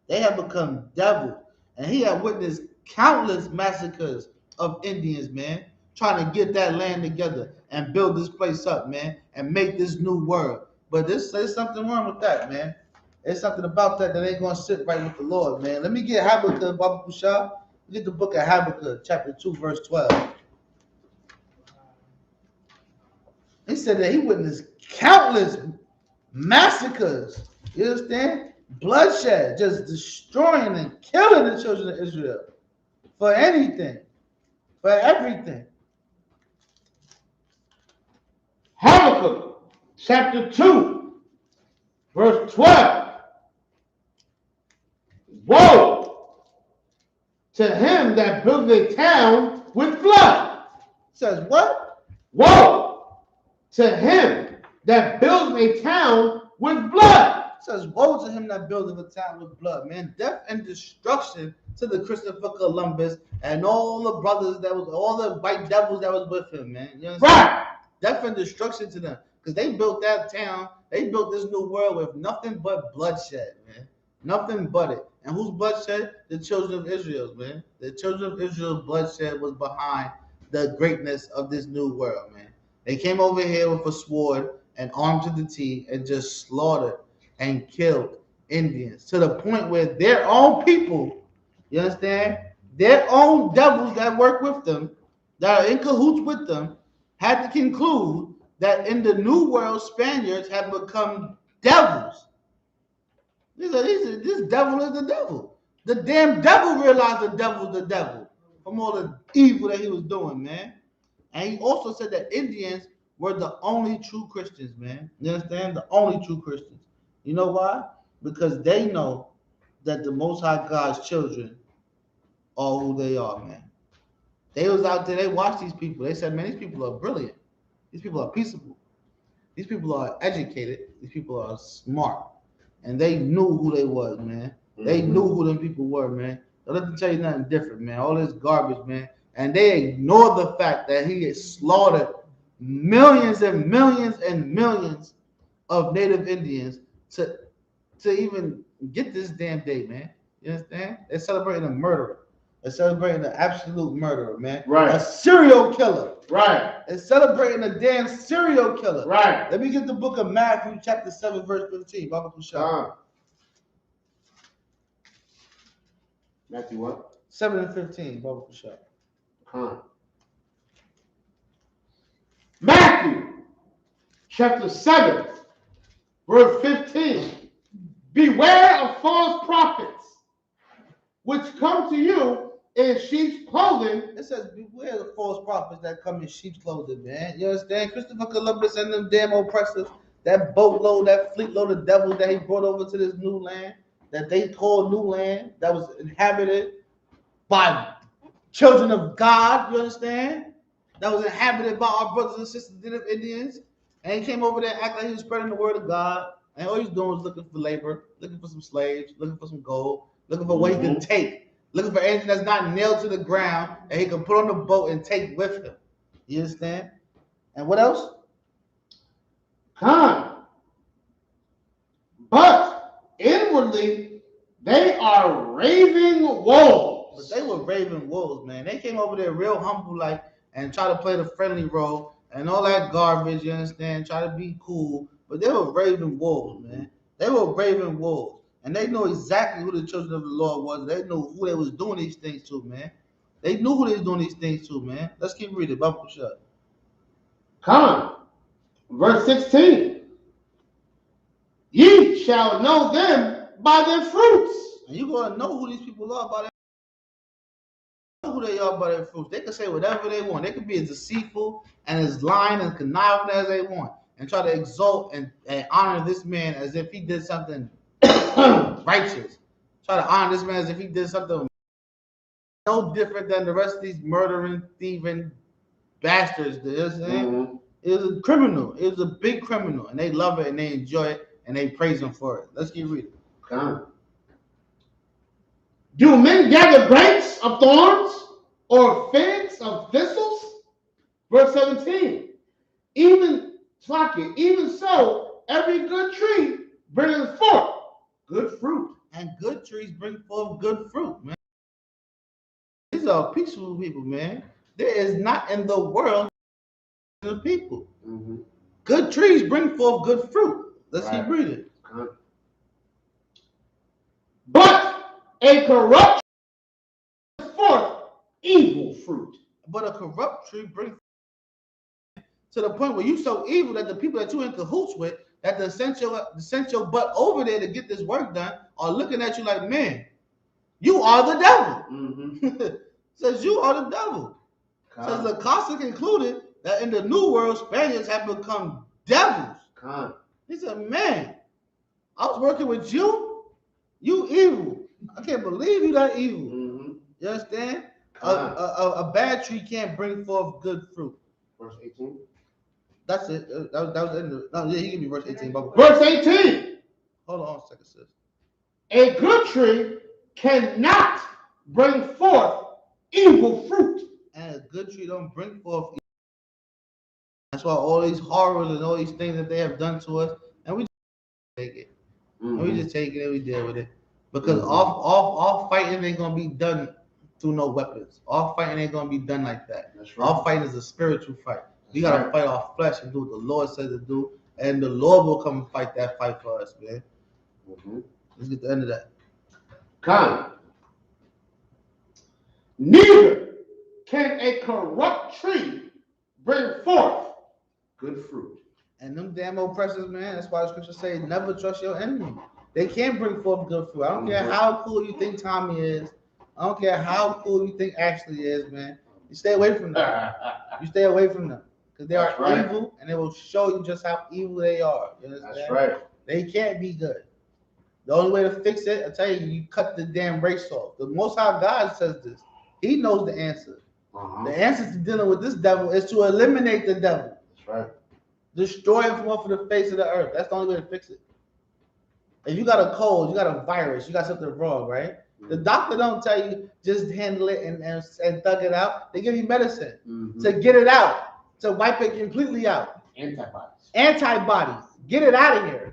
They have become devils. And he had witnessed countless massacres of Indians, man. trying to get that land together and build this place up, man, and make this new world. But there's something wrong with that, man. There's something about that ain't gonna sit right with the Lord, man. Let me get Habakkuk, Baba Kusha. Get the book of Habakkuk, chapter 2, verse 12. He said that he witnessed countless massacres. You understand? Bloodshed, just destroying and killing the children of Israel for anything, for everything. Habakkuk chapter 2, verse 12. Woe to him that builds a town with blood. Says what? Woe to him that builds a town with blood. Says woe to him that buildeth a town with blood, man. Death and destruction to the Christopher Columbus and all the brothers that was, all the white devils that was with him, man. You know what I'm saying? Right. Death and destruction to them. Because they built that town, they built this new world with nothing but bloodshed, man. Nothing but it. And whose bloodshed? The children of Israel, man. The children of Israel's bloodshed was behind the greatness of this new world, man. They came over here with a sword and armed to the teeth and just slaughtered and killed Indians to the point where their own people, you understand, their own devils that work with them, that are in cahoots with them, had to conclude that in the New World, Spaniards have become devils. This devil is the devil. The damn devil realized the devil's the devil from all the evil that he was doing, man. And he also said that Indians were the only true Christians, man. You understand? The only true Christians. You know why? Because they know that the Most High God's children are who they are, man. They was out there, they watched these people. They said, man, these people are brilliant. These people are peaceable. These people are educated. These people are smart. And they knew who they was, man. They knew who them people were, man. Don't let them tell you nothing different, man. All this garbage, man. And they ignore the fact that he had slaughtered millions and millions and millions of native Indians to even get this damn day, man. You understand? They're celebrating a murderer. They're celebrating an absolute murderer, man. Right. A serial killer. Right. They're celebrating a damn serial killer. Right. Let me get the book of Matthew, chapter 7, verse 15. Baba Kusha. Matthew what? 7 and 15. Baba Kusha. Matthew chapter 7, verse 15. Beware of false prophets, which come to you in sheep's clothing. It says, beware of the false prophets that come in sheep's clothing, man. You understand? Christopher Columbus and them damn oppressors, that boatload, that fleet load of devils that he brought over to this new land, that they call new land, that was inhabited by children of God, you understand? That was inhabited by our brothers and sisters, native Indians. And he came over there and acted like he was spreading the word of God. And all he's doing was looking for labor, looking for some slaves, looking for some gold, looking for what he can take, looking for anything that's not nailed to the ground that he can put on the boat and take with him. You understand? And what else? But inwardly, they are raving wolves. But they were raving wolves, man. They came over there real humble, like, and try to play the friendly role and all that garbage, you understand? Try to be cool. But they were raving wolves, man. They were raving wolves. And they know exactly who the children of the Lord was. They knew who they was doing these things to, man. They knew who they was doing these things to, man. Let's keep reading. Bible shut. Verse 16. Ye shall know them by their fruits. And you're going to know who these people are by their who they are by their fruits. They can say whatever they want. They can be as deceitful and as lying and conniving as they want and try to exalt and honor this man as if he did something righteous. Try to honor this man as if he did something no different than the rest of these murdering, thieving bastards. You know what I'm saying? It was a criminal. It was a big criminal. And they love it and they enjoy it and they praise him for it. Let's keep reading. Do men gather grapes of thorns or figs of thistles? Verse 17. Even so, every good tree bringeth forth good fruit. And good trees bring forth good fruit, man. These are peaceful people, man. there is not in the world of people. Mm-hmm. Good trees bring forth good fruit. Let's Right. keep reading. But a corrupt tree brings forth evil fruit. But a corrupt tree brings to the point where you so evil that the people that you in cahoots with, that sent your butt over there to get this work done, are looking at you like, man, you are the devil. Mm-hmm. Says you are the devil. Says the Acosta concluded that in the New World, Spaniards have become devils. He said, man, I was working with you. You evil. I can't believe you that evil. Mm-hmm. You understand? A bad tree can't bring forth good fruit. Verse 18. That's it. That was in the, no, yeah, he can be verse 18. But Verse 18. hold on a second, sis. A good tree cannot bring forth evil fruit. And a good tree don't bring forth evil. That's why all these horrors and all these things that they have done to us, and we just take it. Mm-hmm. And we just take it and we deal with it. Because all fighting ain't gonna be done through no weapons. All fighting ain't gonna be done like that. That's right. All fighting is a spiritual fight. We gotta fight our flesh and do what the Lord says to do, and the Lord will come and fight that fight for us, man. Mm-hmm. Let's get to the end of that. Come. Neither can a corrupt tree bring forth good fruit. And them damn oppressors, man, that's why the scriptures say never trust your enemy. They can't bring forth good fruit. I don't care how cool you think Tommy is. I don't care how cool you think Ashley is, man. You stay away from them. You stay away from them. Because they are evil, and they will show you just how evil they are. You understand? That's right. They can't be good. The only way to fix it, I tell you, you cut the damn race off. The Most High God says this. He knows the answer. The answer to dealing with this devil is to eliminate the devil. That's right. Destroy him from off of the face of the earth. That's the only way to fix it. If you got a cold, you got a virus, you got something wrong, right? The doctor don't tell you just handle it and thug it out. They give you medicine to get it out, to wipe it completely out. Antibodies. Get it out of here.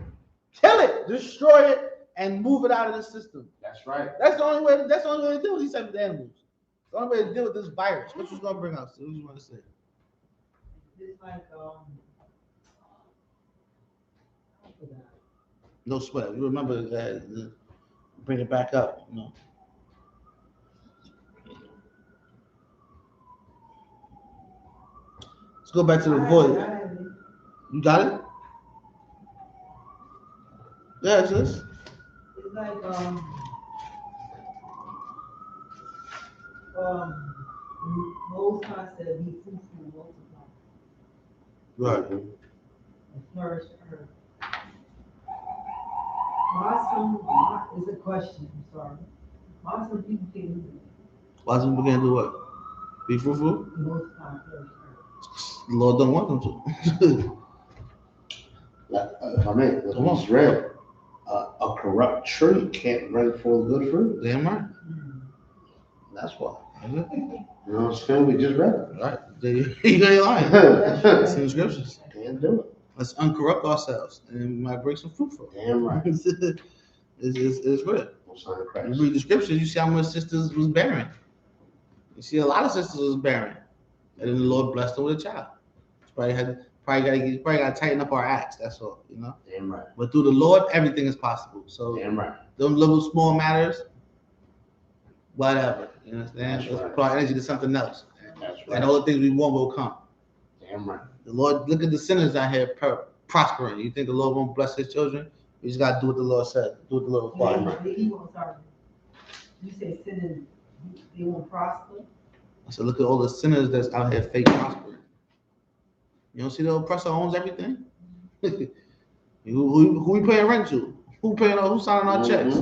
Kill it. Destroy it and move it out of the system. That's right. That's the only way. That's the only way to deal with these type of animals. The only way to deal with this virus. What you gonna bring us? What you want to say? It's like No sweat. You remember that? Bring it back up. You know. Let's go back to the void. You got it? Yeah, it's this. It's like most times said be fruitful and multiply. Right. And flourish the earth. Why is a question, I'm sorry. Why some people can't do it? Why some people can't do what? Be fruitful? Multiply and flourish the earth. The Lord don't want them to. I mean, that's what he's read. A corrupt tree can't bring forth good fruit. Damn right. That's why. Is it? You know what I'm saying? We just read it. Right. You ain't lying. It's in the scriptures. Can't do it. Let's uncorrupt ourselves and we might bring some fruit for it. Damn right. It's real. You You read the scriptures, you see how much sisters was barren. You see a lot of sisters was barren. And then the Lord blessed them with a child. Probably gotta tighten up our acts, that's all, you know. Damn right. But through the Lord, everything is possible. So Damn right. those little small matters, whatever. You understand? That's Let's right. put our energy to something else. That's right. And all the things we want will come. Damn right. The Lord, look at the sinners out here prospering. You think the Lord won't bless his children? You just gotta do what the Lord said. Do what the Lord requires. He won't start. You say sinners, they won't prosper. I said, look at all the sinners that's out here fake prospering. You don't see the oppressor owns everything? who we paying rent to? Who's signing our checks?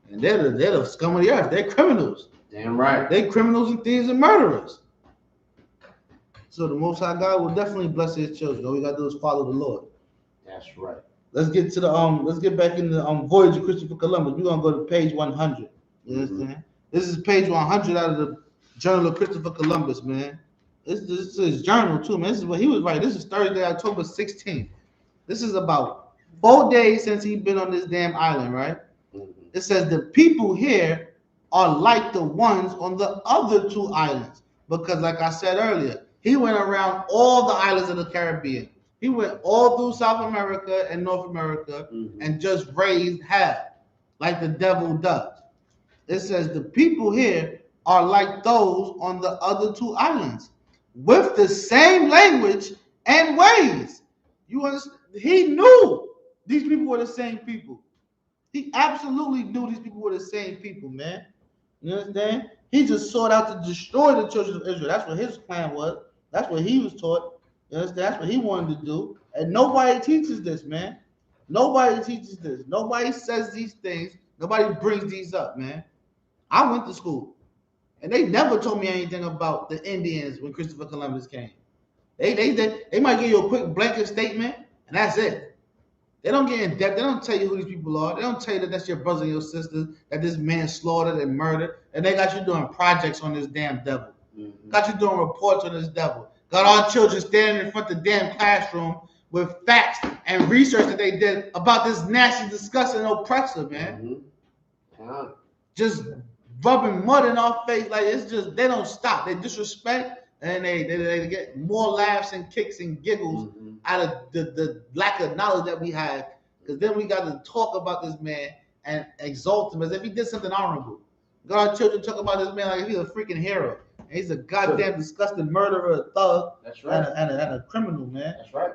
And they're the scum of the earth. They're criminals. Damn right. They're criminals and thieves and murderers. So the Most High God will definitely bless his children. All we gotta do is follow the Lord. That's right. Let's get to the let's get back in the voyage of Christopher Columbus. We're gonna go to page 100. You understand? This is page 100 out of the Journal of Christopher Columbus, man. This is his journal too, man. This is what he was writing. This is Thursday, October 16th. This is about 4 days since he's been on this damn island, right? It says the people here are like the ones on the other two islands. Because, like I said earlier, he went around all the islands of the Caribbean. He went all through South America and North America and just raised hell like the devil does. It says the people here are like those on the other two islands with the same language and ways. You understand? He knew these people were the same people. He absolutely knew these people were the same people, man. You understand? He just sought out to destroy the children of Israel. That's what his plan was. That's what he was taught. You understand? That's what he wanted to do. And nobody teaches this, man. Nobody teaches this. Nobody says these things. Nobody brings these up, man. I went to school, and they never told me anything about the Indians when Christopher Columbus came. They might give you a quick blanket statement, and that's it. They don't get in depth. They don't tell you who these people are. They don't tell you that that's your brothers and your sisters, that this man slaughtered and murdered, and they got you doing projects on this damn devil. Got you doing reports on this devil. Got our children standing in front of the damn classroom with facts and research that they did about this nasty, disgusting oppressor, man. Just rubbing mud in our face. Like, it's just, they don't stop. They disrespect, and they get more laughs and kicks and giggles out of the lack of knowledge that we have. Because then we got to talk about this man and exalt him as if he did something honorable. Got our children talk about this man like if he's a freaking hero. And he's a goddamn disgusting murderer, a thug, That's right. and a criminal, man. That's right.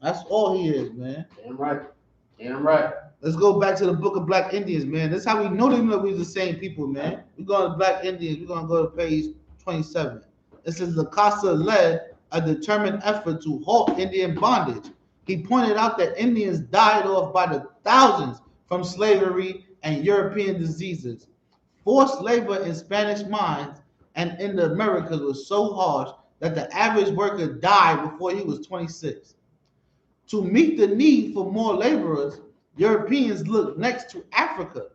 That's all he is, man. Damn right. Damn right. Let's go back to the Book of Black Indians, man. That's how we know we were the same people, man. We're going to Black Indians. We're going to go to page 27. It says the Casa led a determined effort to halt Indian bondage. He pointed out that Indians died off by the thousands from slavery and European diseases. Forced labor in Spanish mines and in the Americas was so harsh that the average worker died before he was 26. To meet the need for more laborers, Europeans looked next to Africa.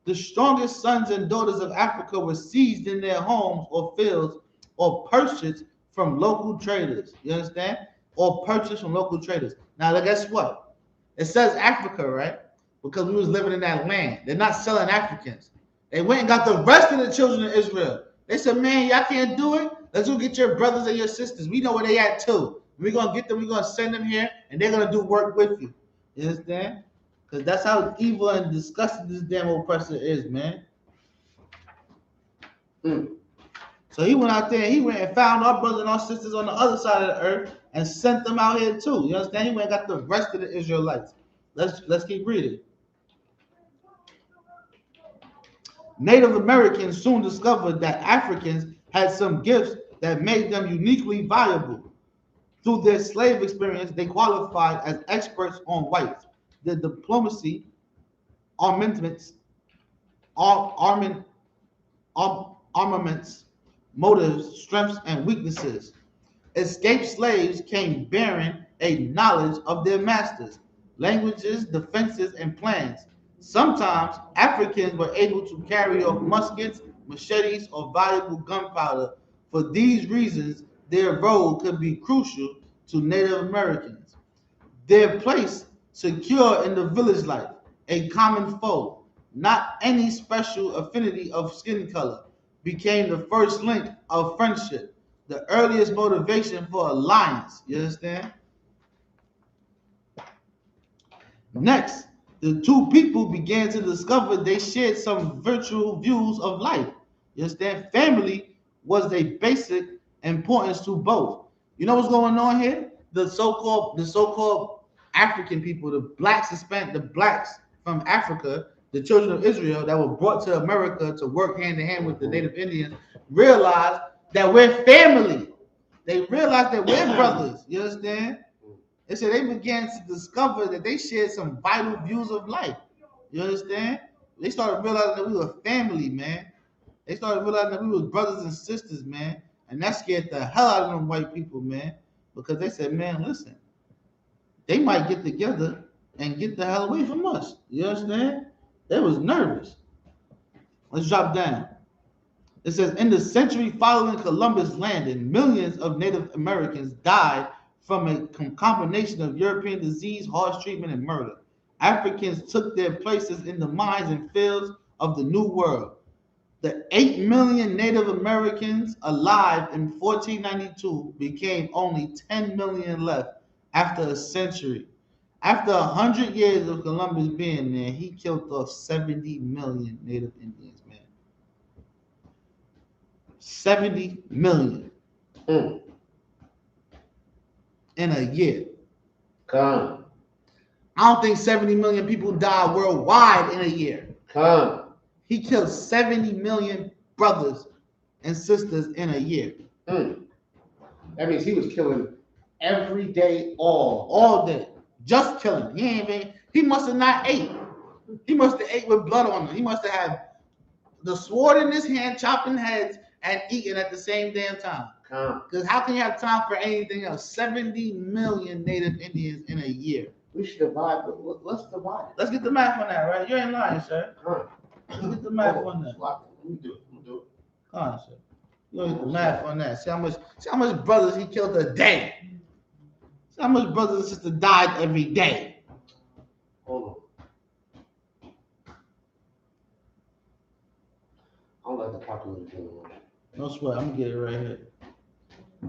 The strongest sons and daughters of Africa were seized in their homes or fields or purchased from local traders. You understand? Or purchased from local traders. Now, guess what? It says Africa, right? Because we was living in that land. They're not selling Africans. They went and got the rest of the children of Israel. They said, man, y'all can't do it. Let's go get your brothers and your sisters. We know where they at too. We're going to get them. We're going to send them here, and they're going to do work with you. You understand? Because that's how evil and disgusting this damn oppressor is, man. So he went out there, he went and found our brothers and our sisters on the other side of the earth and sent them out here too. You understand? He went and got the rest of the Israelites. Let's keep reading. Native Americans soon discovered that Africans had some gifts that made them uniquely valuable. Through their slave experience, they qualified as experts on whites. The diplomacy, armaments, motives, strengths, and weaknesses. Escaped slaves came bearing a knowledge of their masters, languages, defenses, and plans. Sometimes Africans were able to carry off muskets, machetes, or valuable gunpowder. For these reasons, their role could be crucial to Native Americans. Their place secure in the village life, a common foe, not any special affinity of skin color, became the first link of friendship, the earliest motivation for alliance. You understand? Next, the two people began to discover they shared some virtual views of life. You understand? Family was a basic importance to both. You know what's going on here? The so-called African people, the blacks from Africa, the children of Israel that were brought to America to work hand in hand with the native Indians, realized that we're family. They realized that we're brothers. You understand? They said they began to discover that they shared some vital views of life. You understand? They started realizing that we were family, man. They started realizing that we were brothers and sisters, man. And that scared the hell out of them white people, man. Because they said, man, listen, they might get together and get the hell away from us. You understand? They was nervous. Let's drop down. It says, in the century following Columbus' landing, millions of Native Americans died from a combination of European disease, harsh treatment, and murder. Africans took their places in the mines and fields of the New World. The 8 million Native Americans alive in 1492 became only 10 million left after a century. After 100 years of Columbus being there, he killed off 70 million Native Indians, man. 70 million Mm. in a year. Come. I don't think 70 million people die worldwide in a year. Come. He killed 70 million brothers and sisters in a year. Mm. That means he was killing every day, All day. Just killing. He must have not ate. He must have ate with blood on him. He must have had the sword in his hand, chopping heads, and eating at the same damn time. Because how can you have time for anything else? 70 million Native Indians in a year. We should divide. Let's divide it. Let's get the math on that, right? You ain't lying, sir. Let's get the math on that. Let me do it. Come on, sir. You get the math on that. See how much brothers he killed a day. See how much brothers and sisters died every day. Hold on. I don't like the calculator thing. No sweat. I'm gonna get it right here.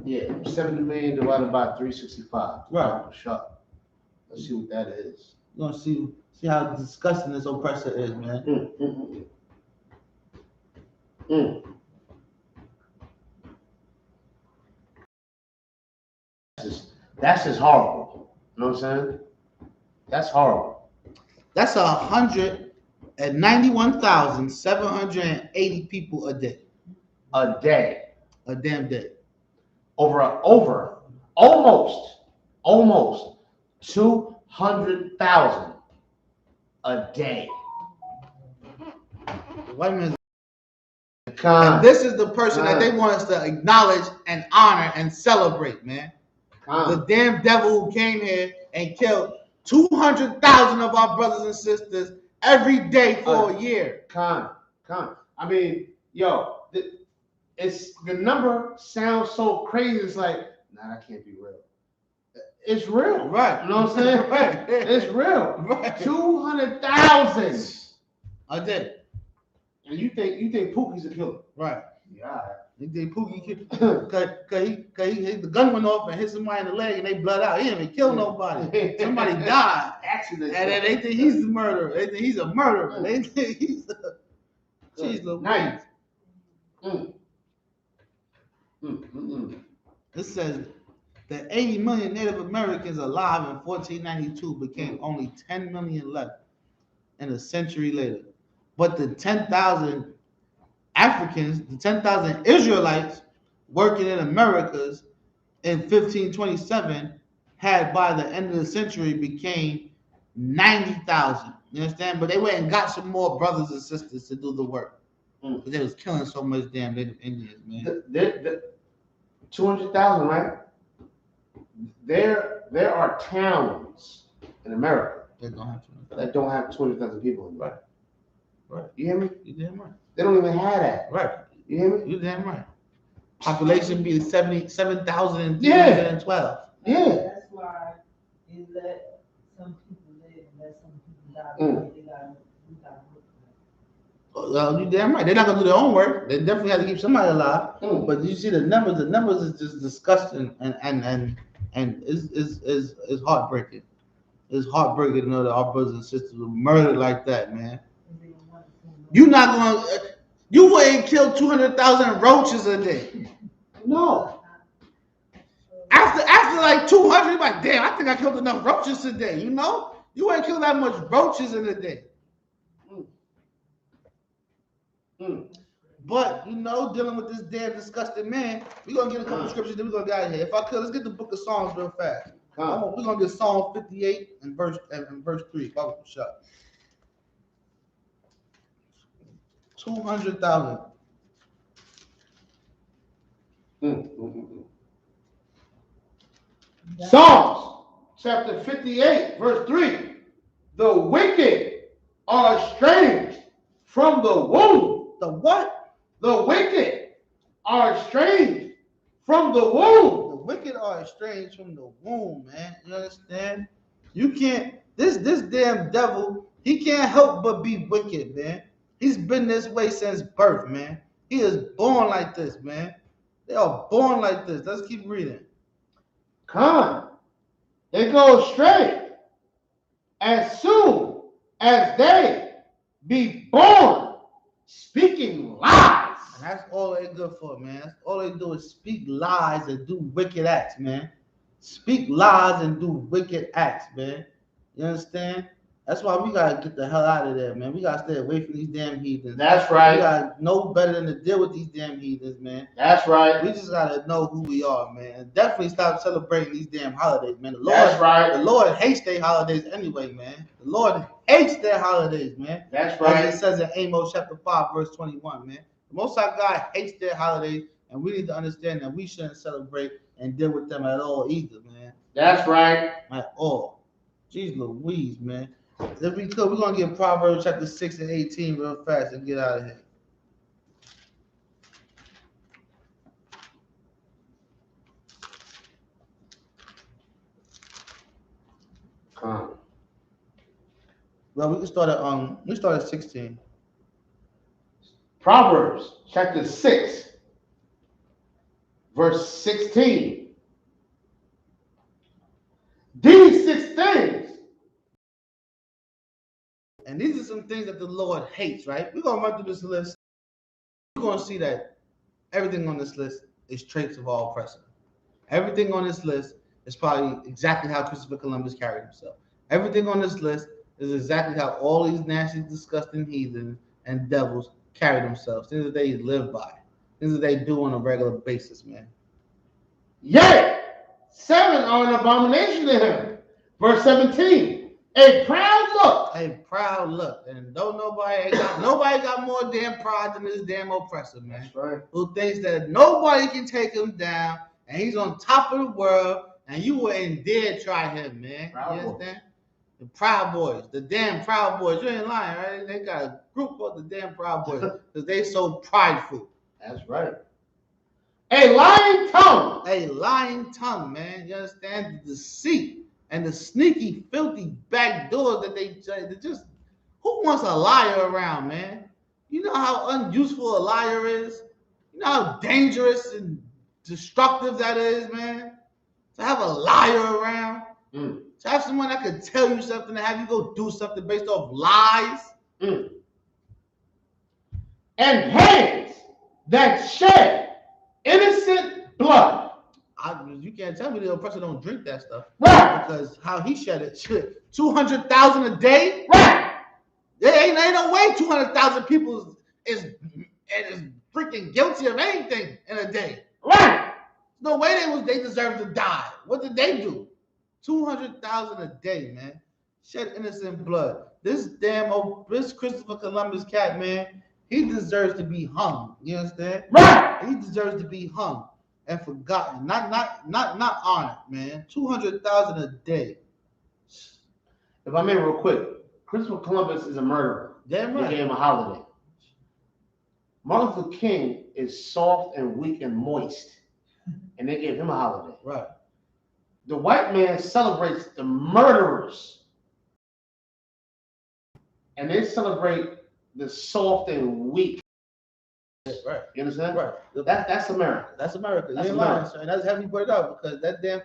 Yeah, 70 million divided by 365. Right. Sharp. Let's see what that is. You're gonna see how disgusting this oppressor is, man. That's just horrible. You know what I'm saying? That's horrible. That's 191,780 people a day. A day. A damn day. Over almost 200,000 a day. The white man's. And this is the person that they want us to acknowledge and honor and celebrate, man. The damn devil who came here and killed 200,000 of our brothers and sisters every day for a year. I mean, yo, the number sounds so crazy. It's like, nah, that can't be real. It's real, right? You know what I'm saying? Right. It's real. Right. 200,000 a day. And you think Pookie's a killer? Right. Yeah. You think Pookie killed? Cause the gun went off and hit somebody in the leg and they blood out. He didn't even kill nobody. Somebody died. Accident. And then they think he's the murderer. They think he's a murderer. They think he's a. Jeez Louise. It says the 80 million Native Americans alive in 1492 became only 10 million left in a century later. But the 10,000 Africans, the 10,000 Israelites working in Americas in 1527 had by the end of the century became 90,000. You understand? But they went and got some more brothers and sisters to do the work. Because they was killing so much damn Native Indians, man. 200,000, right? There are towns in America that don't have 200,000 people in them. Right. You hear me? You damn right. They don't even have that. Right. You hear me? You damn right. Population be 7,312. Yeah. That's why they let some people live and let some people die. They gotta You damn right. They're not gonna do their own work. They definitely have to keep somebody alive. But you see the numbers. The numbers is just disgusting and is heartbreaking. It's heartbreaking to know that our brothers and sisters were murdered like that, man. You wouldn't kill 200,000 roaches a day. No. After like 200, you're like, damn, I think I killed enough roaches today. You know, you wouldn't kill that much roaches in a day. But you know, dealing with this damn disgusting man, we're gonna get a couple scriptures, then we're gonna get out of here. If I could, let's get the book of Psalms real fast. We're gonna get Psalm 58 and verse 3. 200,000. Psalms chapter 58, verse 3. The wicked are estranged from the womb. The what? The wicked are estranged from the womb. The wicked are estranged from the womb, man. You understand? You can't, this damn devil, he can't help but be wicked, man. He's been this way since birth, man. He is born like this, man. They are born like this. Let's keep reading. They go astray as soon as they be born, speaking lies. And that's all they good for, man. That's all they do is speak lies and do wicked acts, man. Speak lies and do wicked acts, man. You understand? That's why we gotta get the hell out of there, man. We gotta stay away from these damn heathens. That's right. We gotta know better than to deal with these damn heathens, man. That's right. We just gotta know who we are, man. And definitely stop celebrating these damn holidays, man. The Lord, That's right. The Lord hates their holidays anyway, man. The Lord hates their holidays, man. That's right. As it says in Amos chapter 5, verse 21, man. The Most High God hates their holidays, and we need to understand that we shouldn't celebrate and deal with them at all either, man. That's right. At all. Jeez Louise, man. If we could, we're gonna get Proverbs chapter 6 and 18 real fast and get out of here. Well, we can start at 16. Proverbs chapter 6, verse 16. These 6 things. And these are some things that the Lord hates, right? We're going to run through this list. We're going to see that everything on this list is traits of all oppressor. Everything on this list is probably exactly how Christopher Columbus carried himself. Everything on this list is exactly how all these nasty, disgusting heathens and devils carry themselves. Things that they live by. Things that they do on a regular basis, man. Yea, 7 are an abomination to him. Verse 17. A proud look. A proud look. And don't nobody got more damn pride than this damn oppressor, man. That's right. Who thinks that nobody can take him down and he's on top of the world and you wouldn't dare try him, man. Proud you understand? The Proud Boys, the damn Proud Boys. You ain't lying, right? They got a group called the damn Proud Boys because they so prideful. That's right. A lying tongue. A lying tongue, man. You understand? The deceit and the sneaky, filthy back doors that they just. Who wants a liar around, man? You know how unuseful a liar is? You know how dangerous and destructive that is, man? To have a liar around? To have someone that could tell you something and have you go do something based off lies? And hands that shed innocent blood. You can't tell me the oppressor don't drink that stuff. Right. Because how he shed it, shit, 200,000 a day? Right. There ain't no way 200,000 people is freaking guilty of anything in a day. Right. No way they deserve to die. What did they do? 200,000 a day, man. Shed innocent blood. This Christopher Columbus cat, man, he deserves to be hung. You understand? Right. He deserves to be hung and forgotten, not honored, man. 200,000 a day. If I may, real quick, Christopher Columbus is a murderer. Damn right. They gave him a holiday. Martin Luther King is soft and weak and moist, and they gave him a holiday. Right. The white man celebrates the murderers, and they celebrate the soft and weak. Right. You understand? Right. That's America. That's America. That's You ain't America. lying, sir. And that's heavy put it up because that damn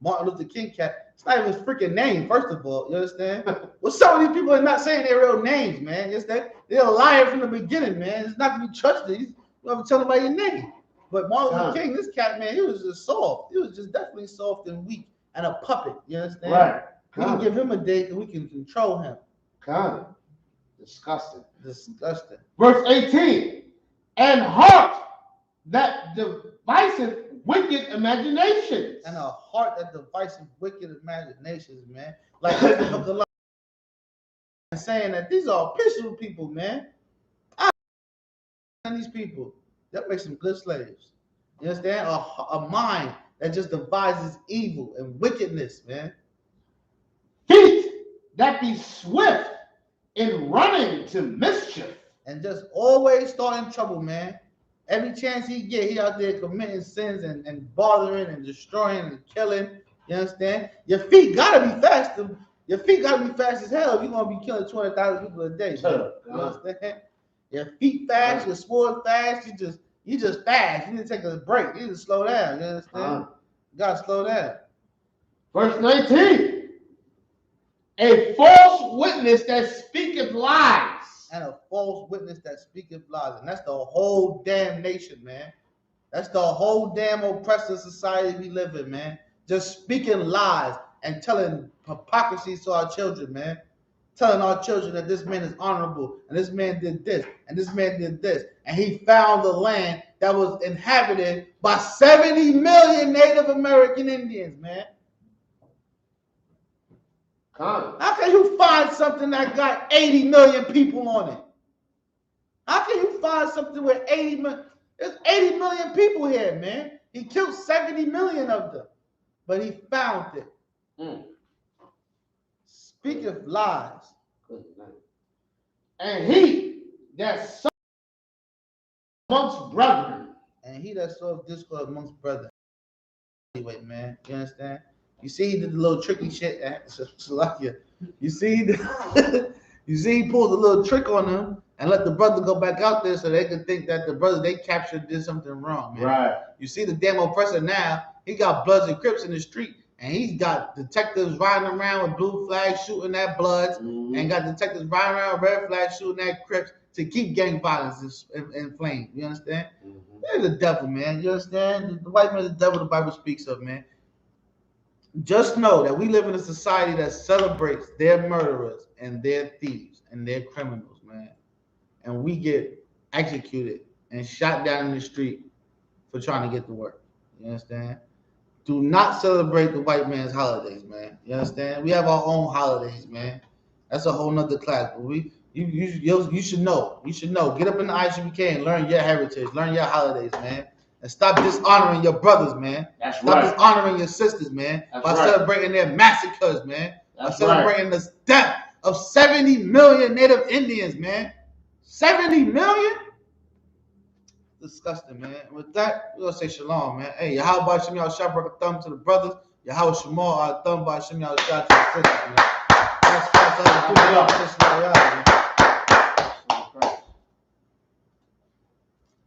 Martin Luther King cat, it's not even his freaking name, first of all. You understand? Well, some of these people are not saying their real names, man. You understand? They're a liar from the beginning, man. It's not to be trusted. You don't have to tell them by your name. But Martin Luther King, this cat, man, he was just soft. He was just definitely soft and weak and a puppet. You understand? Right. We can give him a date and we can control him. Disgusting. Disgusting. Verse 18. And heart that deviseth wicked imaginations. And a heart that devises wicked imaginations, man. Like Christopher Columbus saying that these are peaceful people, man. And these people, that makes them good slaves. You understand? A mind that just devises evil and wickedness, man. Feet that be swift in running to mischief. And just always starting trouble, man. Every chance he get, he out there committing sins and bothering and destroying and killing. You understand? Your feet gotta be fast. Your feet gotta be fast as hell if you're gonna be killing 200,000 people a day. You understand? Your feet fast, your sword fast. You just fast. You need to take a break. You need to slow down. You understand? You gotta slow down. Verse 19. A false witness that speaketh lies. And a false witness that speaketh lies. And that's the whole damn nation, man. That's the whole damn oppressive society we live in, man. Just speaking lies and telling hypocrisy to our children, man. Telling our children that this man is honorable and this man did this and this man did this. And he found the land that was inhabited by 70 million Native American Indians, man. How can you find something that got 80 million people on it? How can you find something with 80 million? There's 80 million people here, man. He killed 70 million of them, but he found it. Speak of lies. And he that soweth amongst brethren. And he that soweth discord amongst brethren. Anyway, man, you understand? You see, he did the little tricky shit. You see, you see, he pulled a little trick on them and let the brother go back out there so they could think that the brother they captured did something wrong, man. Right. You see the damn oppressor now, he got Bloods and Crips in the street, and he's got detectives riding around with blue flags shooting at Bloods, and got detectives riding around with red flags shooting at Crips to keep gang violence inflamed. You understand? They're the devil, man. You understand? The white man is the devil the Bible speaks of, man. Just know that we live in a society that celebrates their murderers and their thieves and their criminals, man. And we get executed and shot down in the street for trying to get to work. You understand? Do not celebrate the white man's holidays, man. You understand? We have our own holidays, man. That's a whole nother class. But you should know. You should know. Get up in the I.S.U.P.K and learn your heritage, learn your holidays, man. And stop dishonoring your brothers, man. Stop dishonoring your sisters, man. By celebrating their massacres, man. By celebrating the death of 70 million Native Indians, man. 70 million? Disgusting, man. With that, we're going to say shalom, man. Hey, Yahweh Shem Yahweh Shah brought a thumb to the brothers. Yahweh Shemal, our thumb by Shem Yahweh Shah to the sisters, man. That's